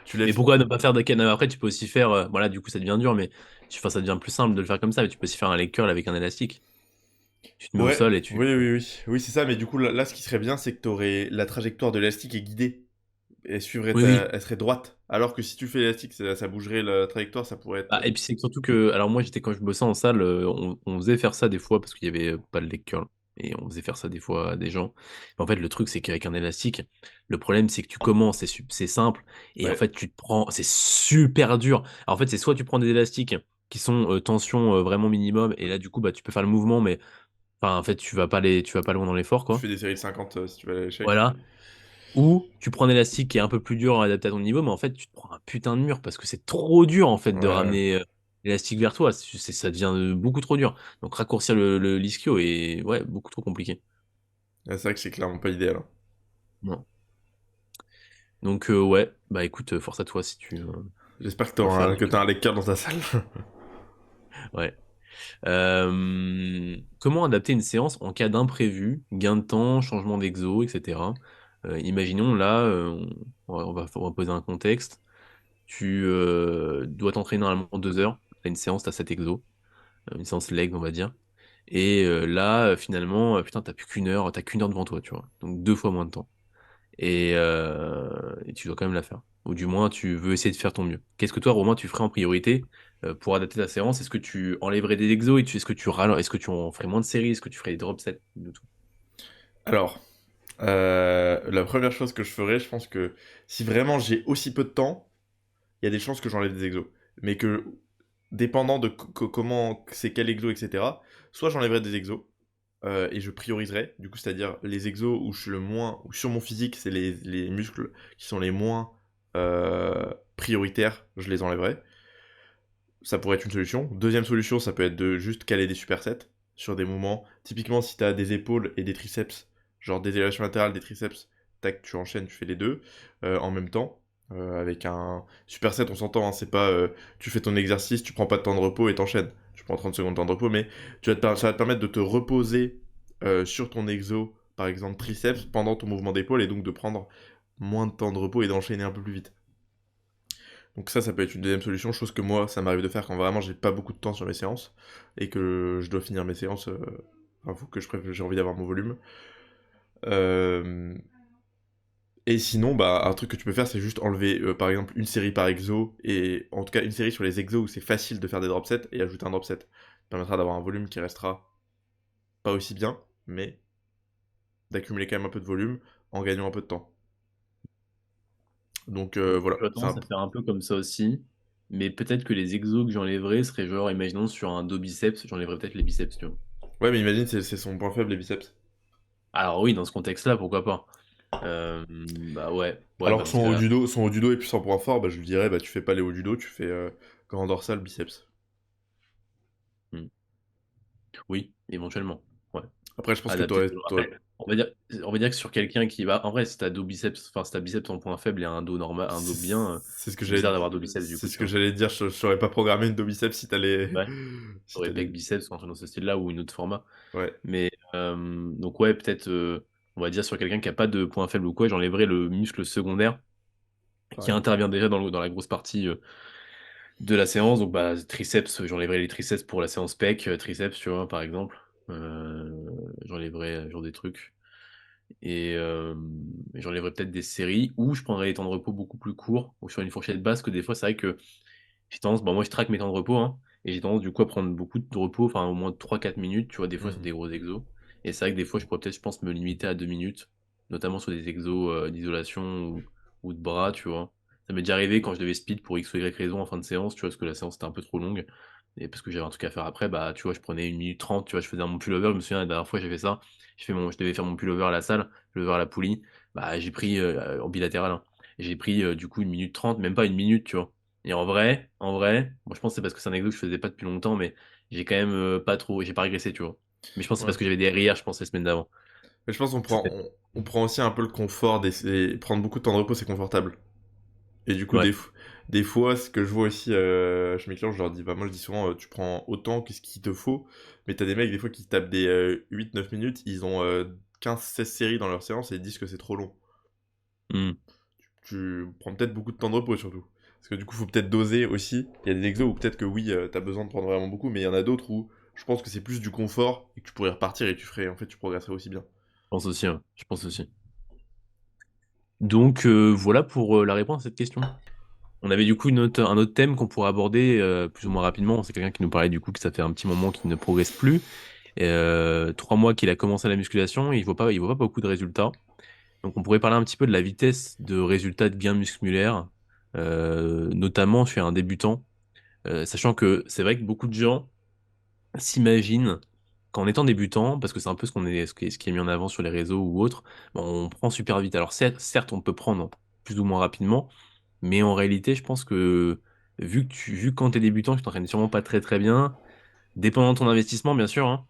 Speaker 2: Tu
Speaker 1: Mais
Speaker 2: lèves.
Speaker 1: pourquoi ne pas faire de canne? Après, tu peux aussi faire. Voilà, du coup, ça devient dur, mais enfin, ça devient plus simple de le faire comme ça. Mais tu peux aussi faire un leg curl avec un élastique. Tu te mets au
Speaker 2: Ouais,
Speaker 1: sol et tu.
Speaker 2: oui, oui, oui. Oui, c'est ça. Mais du coup, là, ce qui serait bien, c'est que t'aurais la trajectoire de l'élastique est guidée.
Speaker 1: Oui, oui.
Speaker 2: Elle serait droite. Alors que si tu fais l'élastique, ça bougerait la trajectoire, ça pourrait être.
Speaker 1: Ah, et puis c'est surtout que, alors moi j'étais quand je bossais en salle, on faisait faire ça des fois parce qu'il y avait pas le leg curl et on faisait faire ça des fois à des gens. Mais en fait le truc c'est qu'avec un élastique, le problème c'est que tu commences, c'est simple et en
Speaker 2: Ouais.
Speaker 1: fait tu te prends, c'est super dur. Alors, en fait c'est soit tu prends des élastiques qui sont tension vraiment minimum et là du coup bah tu peux faire le mouvement mais enfin en fait tu vas pas loin dans l'effort
Speaker 2: Tu
Speaker 1: quoi.
Speaker 2: fais des séries de 50 si tu vas à l'échec.
Speaker 1: Voilà. Ou tu prends un élastique qui est un peu plus dur à adapter à ton niveau, mais en fait, tu te prends un putain de mur parce que c'est trop dur en fait de
Speaker 2: Ouais.
Speaker 1: ramener l'élastique vers toi. Ça devient beaucoup trop dur. Donc raccourcir l'ischio est ouais, beaucoup trop compliqué.
Speaker 2: Ouais, c'est vrai que c'est clairement pas idéal, hein.
Speaker 1: Non. Donc ouais, bah écoute, force à toi si tu
Speaker 2: J'espère que
Speaker 1: veux en faire
Speaker 2: que
Speaker 1: avec.
Speaker 2: t'as un leg curl dans ta salle.
Speaker 1: Ouais. Comment adapter une séance en cas d'imprévu, gain de temps, changement d'exo, etc. Imaginons là, on va poser un contexte. Tu dois t'entraîner normalement 2 heures. T'as une séance, t'as 7 exos, une séance leg, on va dire. Et là, finalement, putain, t'as qu'une heure devant toi, tu vois. Donc 2 fois moins de temps. Et tu dois quand même la faire. Ou du moins, tu veux essayer de faire ton mieux. Qu'est-ce que toi, Romain, tu ferais en priorité pour adapter ta séance? Est-ce que tu enlèverais des exos est-ce que tu en ferais moins de séries? Est-ce que tu ferais des drop sets? De tout.
Speaker 2: Alors, la première chose que je ferais, je pense que si vraiment j'ai aussi peu de temps, il y a des chances que j'enlève des exos. Mais que, dépendant de comment c'est quel exo, etc., soit j'enlèverai des exos, et je prioriserai, du coup, c'est-à-dire les exos où je suis le moins, où sur mon physique, c'est les muscles qui sont les moins prioritaires, je les enlèverai. Ça pourrait être une solution. Deuxième solution, ça peut être de juste caler des supersets sur des moments. Typiquement, si tu as des épaules et des triceps, genre des élévations latérales, des triceps, tac, tu enchaînes, tu fais les deux en même temps. Avec un superset, on s'entend, hein, c'est pas tu fais ton exercice, tu prends pas de temps de repos et t'enchaînes. Tu prends 30 secondes de temps de repos, mais ça va te permettre de te reposer sur ton exo, par exemple triceps, pendant ton mouvement d'épaule et donc de prendre moins de temps de repos et d'enchaîner un peu plus vite. Donc ça peut être une deuxième solution, chose que moi, ça m'arrive de faire quand vraiment j'ai pas beaucoup de temps sur mes séances et que je dois finir mes séances. Enfin, faut que j'ai envie d'avoir mon volume. Euh, et sinon, bah, un truc que tu peux faire, c'est juste enlever, par exemple, une série par exo et en tout cas une série sur les exos où c'est facile de faire des drop sets et ajouter un drop set. Ça permettra d'avoir un volume qui restera pas aussi bien, mais d'accumuler quand même un peu de volume en gagnant un peu de temps. Donc voilà,
Speaker 1: J'aurais
Speaker 2: c'est
Speaker 1: tendance
Speaker 2: un
Speaker 1: à faire un peu comme ça aussi. Mais peut-être que les exos que j'enlèverais seraient genre, imaginons sur un dos biceps, j'enlèverais peut-être les biceps, tu vois.
Speaker 2: Ouais, mais imagine, c'est son point faible, les biceps.
Speaker 1: Alors oui, dans ce contexte-là, pourquoi pas. Bah ouais,
Speaker 2: Alors
Speaker 1: bah
Speaker 2: que
Speaker 1: dans ce cas-là,
Speaker 2: son haut du dos est plus son point fort, bah, je lui dirais, bah, tu fais pas les hauts du dos, tu fais grand dorsal, biceps.
Speaker 1: hmm, oui, éventuellement. Ouais.
Speaker 2: Après, je pense que
Speaker 1: Adapté selon
Speaker 2: t'aurais...
Speaker 1: après, on va dire que sur quelqu'un qui va en vrai, si tu dos biceps, enfin, si tu biceps en point faible et un dos normal, un dos bien,
Speaker 2: C'est ce que
Speaker 1: c'est
Speaker 2: j'allais
Speaker 1: bizarre d'avoir dos biceps du
Speaker 2: c'est
Speaker 1: coup,
Speaker 2: ce
Speaker 1: tu
Speaker 2: que
Speaker 1: vois?
Speaker 2: j'allais dire, je saurais pas programmer une dos biceps si t'allais...
Speaker 1: Ouais,
Speaker 2: si
Speaker 1: tu pec
Speaker 2: t'allais...
Speaker 1: biceps ou un truc dans ce style-là ou une autre format.
Speaker 2: Ouais,
Speaker 1: Mais donc ouais, peut-être, on va dire sur quelqu'un qui a pas de point faible ou quoi, j'enlèverais le muscle secondaire qui
Speaker 2: pareil.
Speaker 1: intervient déjà dans la grosse partie, de la séance. Donc bah, triceps, j'enlèverais les triceps pour la séance pec, triceps, tu vois, par exemple. J'enlèverais genre des trucs. Et j'enlèverais peut-être des séries ou je prendrais des temps de repos beaucoup plus courts ou sur une fourchette basse que des fois c'est vrai que j'ai tendance, bon moi je traque mes temps de repos hein, et j'ai tendance du coup à prendre beaucoup de repos, enfin au moins 3 4 minutes, tu vois, des fois sur
Speaker 2: Mhm.
Speaker 1: des gros exos. Et c'est vrai que des fois je pourrais peut-être, je pense, me limiter à 2 minutes, notamment sur des exos d'isolation ou de bras, tu vois. Ça m'est déjà arrivé quand je devais speed pour X ou Y raison en fin de séance, tu vois, parce que la séance était un peu trop longue. Et parce que j'avais un truc à faire après, bah tu vois, je prenais 1 minute 30, tu vois, je faisais mon pullover, je me souviens la dernière fois j'ai fait ça, je devais faire mon pullover à la salle, pullover à la poulie, bah j'ai pris en bilatéral, hein. J'ai pris du coup 1 minute 30, même pas 1 minute, tu vois. Et en vrai, moi je pense que c'est parce que c'est un exo que je faisais pas depuis longtemps, mais j'ai quand même pas trop, j'ai pas régressé, tu vois. Mais je pense que c'est
Speaker 2: Ouais.
Speaker 1: parce que j'avais des RIR, je pense, les semaines d'avant.
Speaker 2: Mais je pense qu'on
Speaker 1: Ça
Speaker 2: prend,
Speaker 1: peut
Speaker 2: on prend aussi un peu le confort prendre beaucoup de temps de repos, c'est confortable. Et du coup,
Speaker 1: Ouais.
Speaker 2: des fois, ce que je vois aussi chez mes clients, je leur dis, bah, moi je dis souvent, tu prends autant que ce qu'il te faut, mais t'as des mecs, des fois, qui tapent des 8-9 minutes, ils ont 15-16 séries dans leur séance et ils disent que c'est trop long.
Speaker 1: Hmm.
Speaker 2: Tu prends peut-être beaucoup de temps de repos surtout. Parce que du coup, faut peut-être doser aussi. Il y a des exos où peut-être que oui, t'as besoin de prendre vraiment beaucoup, mais il y en a d'autres où je pense que c'est plus du confort et que tu pourrais repartir et tu ferais, en fait, tu progresserais aussi bien.
Speaker 1: Je pense aussi, hein. Je pense aussi. Donc voilà pour la réponse à cette question. On avait du coup un autre thème qu'on pourrait aborder plus ou moins rapidement. C'est quelqu'un qui nous parlait du coup que ça fait un petit moment qu'il ne progresse plus. 3 mois qu'il a commencé la musculation, il voit pas beaucoup de résultats. Donc on pourrait parler un petit peu de la vitesse de résultat de gain musculaire, notamment chez un débutant. Sachant que c'est vrai que beaucoup de gens s'imaginent qu'en étant débutant, parce que c'est un peu ce qui est mis en avant sur les réseaux ou autres, bon, on prend super vite. Alors certes, on peut prendre plus ou moins rapidement, mais en réalité, je pense que vu que quand t'es débutant, tu t'entraînes sûrement pas très très bien, dépendant de ton investissement, bien sûr, hein,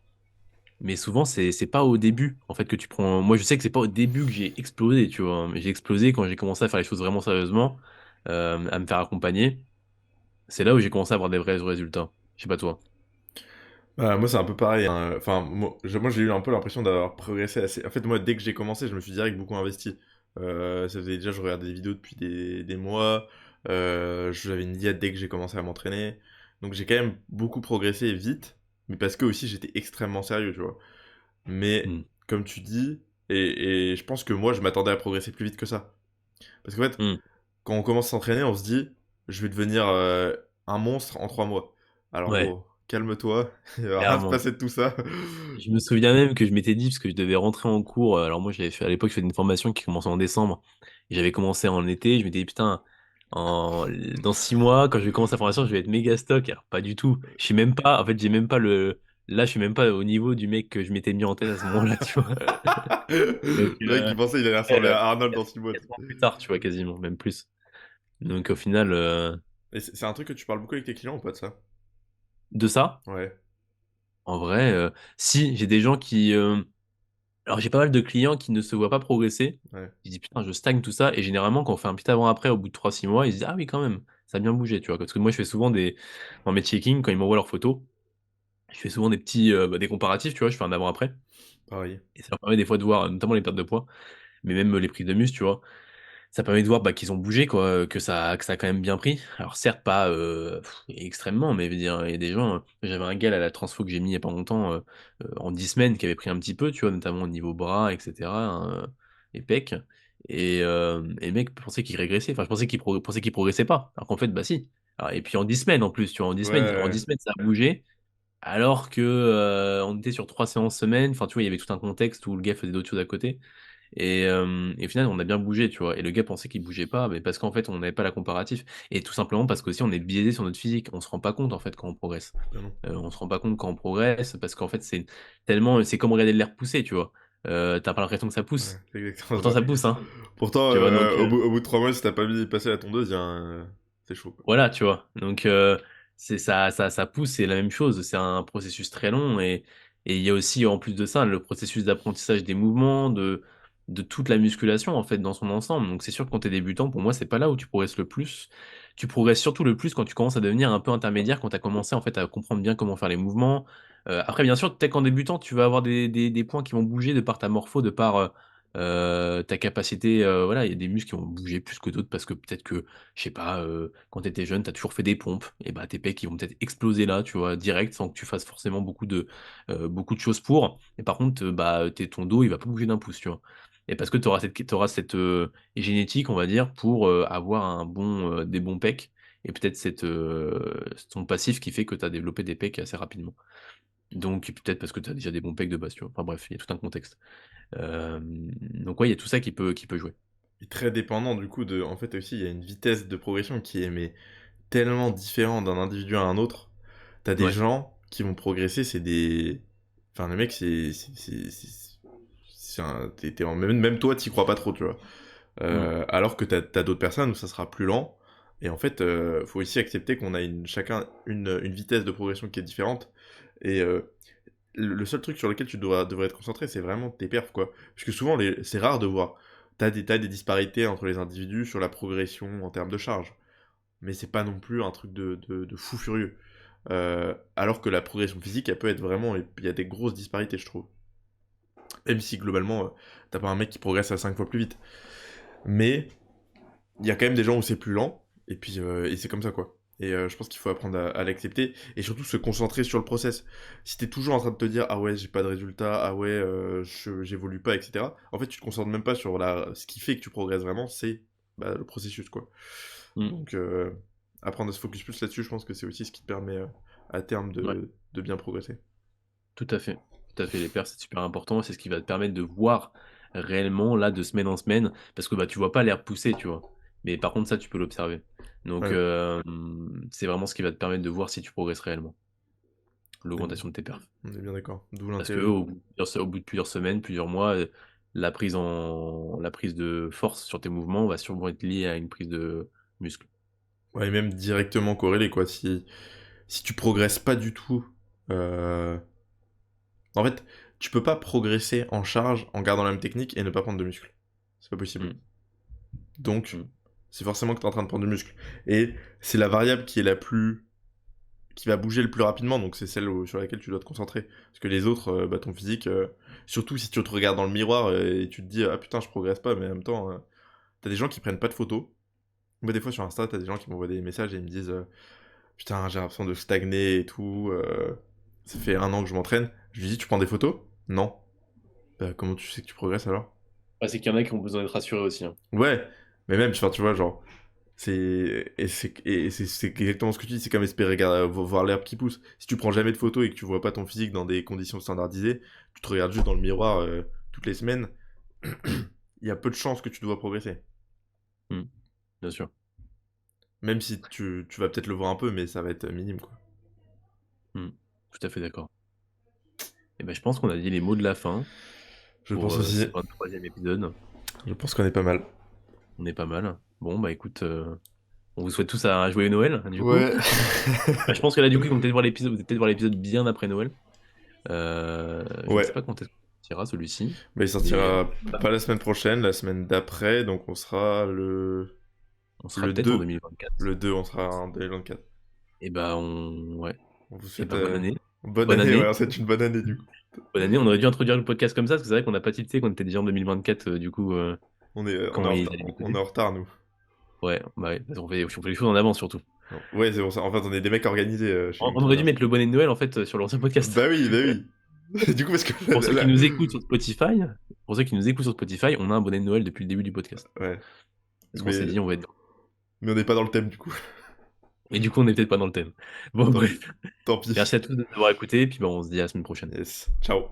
Speaker 1: mais souvent c'est pas au début en fait que tu prends. Moi, je sais que c'est pas au début que j'ai explosé, tu vois. J'ai explosé quand j'ai commencé à faire les choses vraiment sérieusement, à me faire accompagner. C'est là où j'ai commencé à avoir des vrais résultats. Je sais pas toi.
Speaker 2: Moi, c'est un peu pareil, hein. Enfin, moi, j'ai eu un peu l'impression d'avoir progressé assez. En fait, moi, dès que j'ai commencé, je me suis direct beaucoup investi. Ça faisait déjà, je regardais des vidéos depuis des mois. J'avais une diète dès que j'ai commencé à m'entraîner. Donc, j'ai quand même beaucoup progressé vite. Mais parce que aussi, j'étais extrêmement sérieux, tu vois. Mais,
Speaker 1: Hmm.
Speaker 2: comme tu dis, et je pense que moi, je m'attendais à progresser plus vite que ça. Parce qu'en fait,
Speaker 1: Hmm.
Speaker 2: quand on commence à s'entraîner, on se dit, je vais devenir un monstre en 3 mois. Alors
Speaker 1: Ouais,
Speaker 2: gros, calme-toi, il va rien se
Speaker 1: clairement.
Speaker 2: passer de tout ça.
Speaker 1: Je me souviens même que je m'étais dit, parce que je devais rentrer en cours, alors moi j'avais fait, à l'époque je faisais une formation qui commençait en décembre, et j'avais commencé en été, je m'étais dit putain, dans 6 mois, quand je vais commencer la formation, je vais être méga stock, alors pas du tout, je suis même pas, en fait j'ai même pas là je suis même pas au niveau du mec que je m'étais mis en tête à ce moment-là, tu vois. Donc,
Speaker 2: Le mec qui pensait il allait
Speaker 1: ouais,
Speaker 2: ressembler à Arnold dans 6 mois.
Speaker 1: 4 ans plus tard, tu vois, quasiment, même plus. Donc au final,
Speaker 2: Et c'est un truc que tu parles beaucoup avec tes clients ou pas de ça?
Speaker 1: de ça,
Speaker 2: Ouais,
Speaker 1: en vrai, si, j'ai des gens qui, alors j'ai pas mal de clients qui ne se voient pas progresser.
Speaker 2: ouais.
Speaker 1: Ils disent putain je stagne tout ça et généralement quand on fait un petit avant-après au bout de 3 6 mois ils se disent ah oui quand même ça a bien bougé tu vois parce que moi je fais souvent dans mes check-in quand ils m'envoient leurs photos je fais souvent des petits des comparatifs tu vois je fais un avant-après
Speaker 2: Pareil.
Speaker 1: et ça leur permet des fois de voir notamment les pertes de poids mais même les prises de muscle tu vois ça permet de voir bah, qu'ils ont bougé quoi que ça a quand même bien pris alors certes pas extrêmement mais je veux dire il y a des gens j'avais un gars à la transfo que j'ai mis il y a pas longtemps en 10 semaines qui avait pris un petit peu tu vois notamment au niveau bras etc hein, et pec et le mec pensait qu'il régressait enfin je pensais pensait qu'il progressait pas alors qu'en fait bah si alors, et puis en 10 semaines en plus tu vois en
Speaker 2: Ouais,
Speaker 1: 10 semaines ça a bougé alors que on était sur 3 séances semaine enfin tu vois il y avait tout un contexte où le gars faisait d'autres choses à côté et au final, on a bien bougé, tu vois. Et le gars pensait qu'il bougeait pas, mais parce qu'en fait, on n'avait pas la comparatif. Et tout simplement parce qu'aussi, on est biaisé sur notre physique. On se rend pas compte, en fait, quand on progresse.
Speaker 2: bah non.
Speaker 1: On se rend pas compte quand on progresse, parce qu'en fait, c'est comme regarder de l'air pousser, tu vois. t'as pas l'impression que ça
Speaker 2: Ouais,
Speaker 1: pousse.
Speaker 2: c'est exactement
Speaker 1: Pourtant
Speaker 2: ça.
Speaker 1: ça pousse, hein.
Speaker 2: Pourtant,
Speaker 1: Tu vois, donc
Speaker 2: au bout de 3 mois, si t'as pas passé la tondeuse, c'est chaud, quoi.
Speaker 1: voilà, tu vois. Donc c'est ça pousse, c'est la même chose. C'est un processus très long et il y a aussi en plus de ça le processus d'apprentissage des mouvements, de toute la musculation en fait dans son ensemble. Donc c'est sûr que quand t'es débutant, pour moi c'est pas là où tu progresses le plus. Tu progresses surtout le plus quand tu commences à devenir un peu intermédiaire, quand tu as commencé en fait à comprendre bien comment faire les mouvements. Après bien sûr, peut-être qu'en débutant, tu vas avoir des points qui vont bouger de par ta morpho, de par ta capacité. Voilà, il y a des muscles qui vont bouger plus que d'autres parce que peut-être que je sais pas, quand t'étais jeune, t'as toujours fait des pompes, et bah tes pecs ils vont peut-être exploser là, tu vois, direct, sans que tu fasses forcément beaucoup de choses pour. Et par contre, bah ton dos il va pas bouger d'un pouce, tu vois. Et parce que t'auras cette génétique, on va dire, pour avoir des bons pecs, et peut-être ton passif qui fait que t'as développé des pecs assez rapidement. Donc peut-être parce que t'as déjà des bons pecs de base, tu vois. Enfin bref, il y a tout un contexte. Donc ouais, il y a tout ça qui peut jouer.
Speaker 2: Et très dépendant, du coup, en fait, aussi, il y a une vitesse de progression qui est, mais, tellement différente d'un individu à un autre. T'as des
Speaker 1: Ouais.
Speaker 2: gens qui vont progresser, c'est des... Enfin, le mec, même toi, t'y crois pas trop, tu vois.
Speaker 1: Mm.
Speaker 2: Alors que t'as d'autres personnes où ça sera plus lent. Et en fait, faut aussi accepter qu'on a chacun une vitesse de progression qui est différente. Et le seul truc sur lequel devrais être concentré, c'est vraiment tes perfs, quoi. Parce que souvent, c'est rare de voir. T'as des disparités entre les individus sur la progression en termes de charge. Mais c'est pas non plus un truc de fou furieux. Alors que la progression physique, elle peut être vraiment... Il y a des grosses disparités, je trouve. Même si, globalement, t'as pas un mec qui progresse à 5 fois plus vite. Mais il y a quand même des gens où c'est plus lent, et puis et c'est comme ça quoi. Et je pense qu'il faut apprendre à l'accepter, et surtout se concentrer sur le process. Si t'es toujours en train de te dire ah ouais j'ai pas de résultat, ah ouais j'évolue pas, etc. En fait tu te concentres même pas sur ce qui fait que tu progresses vraiment, c'est le processus quoi.
Speaker 1: Mm.
Speaker 2: Donc apprendre à se focus plus là-dessus, je pense que c'est aussi ce qui te permet à terme
Speaker 1: Ouais.
Speaker 2: de bien progresser.
Speaker 1: Tout à fait. Tout à fait. Les pairs, c'est super important. C'est ce qui va te permettre de voir réellement, là, de semaine en semaine. Parce que bah, tu vois pas l'herbe pousser, tu vois. Mais par contre, ça, tu peux l'observer. Donc,
Speaker 2: Ouais,
Speaker 1: c'est vraiment ce qui va te permettre de voir si tu progresses réellement.
Speaker 2: on est,
Speaker 1: L'augmentation de tes perfs.
Speaker 2: on est bien d'accord. D'où
Speaker 1: Parce que
Speaker 2: l'intérêt.
Speaker 1: au bout de plusieurs semaines, plusieurs mois, la prise de force sur tes mouvements va sûrement être liée à une prise de muscle.
Speaker 2: Ouais, et même directement corrélé quoi. Si tu progresses pas du tout, euh, en fait, tu peux pas progresser en charge en gardant la même technique et ne pas prendre de muscle. C'est pas possible.
Speaker 1: Mm.
Speaker 2: Donc,
Speaker 1: Mm.
Speaker 2: c'est forcément que tu es en train de prendre du muscle. Et c'est la variable qui va bouger le plus rapidement, donc c'est celle sur laquelle tu dois te concentrer. Parce que les autres, ton physique, surtout si tu te regardes dans le miroir et tu te dis ah putain, je progresse pas, mais en même temps, t'as des gens qui prennent pas de photos. Moi, des fois sur Insta, t'as des gens qui m'envoient des messages et ils me disent putain, j'ai l'impression de stagner et tout. Ça fait 1 an que je m'entraîne. Je lui dis tu prends des photos? Non. Bah, comment tu sais que tu progresses alors?
Speaker 1: Ouais, c'est qu'il y en a qui ont besoin d'être rassurés aussi, hein.
Speaker 2: Ouais, mais même, enfin, tu vois, genre, c'est exactement ce que tu dis, c'est comme espérer voir l'herbe qui pousse. Si tu prends jamais de photos et que tu vois pas ton physique dans des conditions standardisées, tu te regardes juste dans le miroir toutes les semaines, il y a peu de chances que tu dois progresser.
Speaker 1: Mm. Bien sûr.
Speaker 2: Même si tu vas peut-être le voir un peu, mais ça va être minime, quoi.
Speaker 1: Mm. Tout à fait d'accord. Et ben, je pense qu'on a dit les mots de la fin
Speaker 2: Je
Speaker 1: pour
Speaker 2: pense aussi.
Speaker 1: ce 23e épisode.
Speaker 2: Je pense qu'on est pas mal.
Speaker 1: On est pas mal. Bon, bah écoute, on vous souhaite tous un joyeux Noël, du coup.
Speaker 2: Ouais.
Speaker 1: Bah, je pense que là, du coup, vous allez peut-être voir l'épisode bien après Noël. Je ne sais
Speaker 2: Ouais.
Speaker 1: pas quand est-ce qu'on sortira celui-ci,
Speaker 2: Mais il
Speaker 1: mais
Speaker 2: sortira pas la semaine prochaine, la semaine d'après, donc on sera
Speaker 1: on sera
Speaker 2: le
Speaker 1: peut-être en
Speaker 2: 2.
Speaker 1: 2024.
Speaker 2: Le 2, on sera en 2024.
Speaker 1: Et bah, ouais.
Speaker 2: On vous
Speaker 1: Et
Speaker 2: souhaite
Speaker 1: bah, bonne année.
Speaker 2: bonne
Speaker 1: Bonne
Speaker 2: année,
Speaker 1: année.
Speaker 2: ouais, c'est une bonne année du coup.
Speaker 1: Bonne année. On aurait dû introduire le podcast comme ça, parce que c'est vrai qu'on n'a pas tilté qu'on était déjà en 2024, du coup,
Speaker 2: On est
Speaker 1: quand
Speaker 2: en
Speaker 1: ils
Speaker 2: retard,
Speaker 1: allaient
Speaker 2: on est
Speaker 1: l'écouter.
Speaker 2: en retard nous.
Speaker 1: Ouais, bah ouais, parce qu'on fait les choses en avance surtout.
Speaker 2: Non. Ouais, c'est pour ça. En fait, on est des mecs organisés chez
Speaker 1: On
Speaker 2: Monkey
Speaker 1: aurait dû
Speaker 2: Bars.
Speaker 1: mettre le bonnet de Noël en fait sur l'ancien podcast.
Speaker 2: Bah oui, bah oui. Du coup, parce que
Speaker 1: Pour ceux qui nous écoutent sur Spotify, on a un bonnet de Noël depuis le début du podcast.
Speaker 2: ouais.
Speaker 1: Parce qu'on s'est
Speaker 2: Mais,
Speaker 1: dit, on va être.
Speaker 2: mais on n'est pas dans le thème du coup.
Speaker 1: Et du coup, on n'est peut-être pas dans le thème. Bon,
Speaker 2: Tant
Speaker 1: bref.
Speaker 2: pis. Tant pis.
Speaker 1: Merci à tous de nous avoir écoutés, et puis bah, on se dit à la semaine prochaine.
Speaker 2: Yes. Ciao.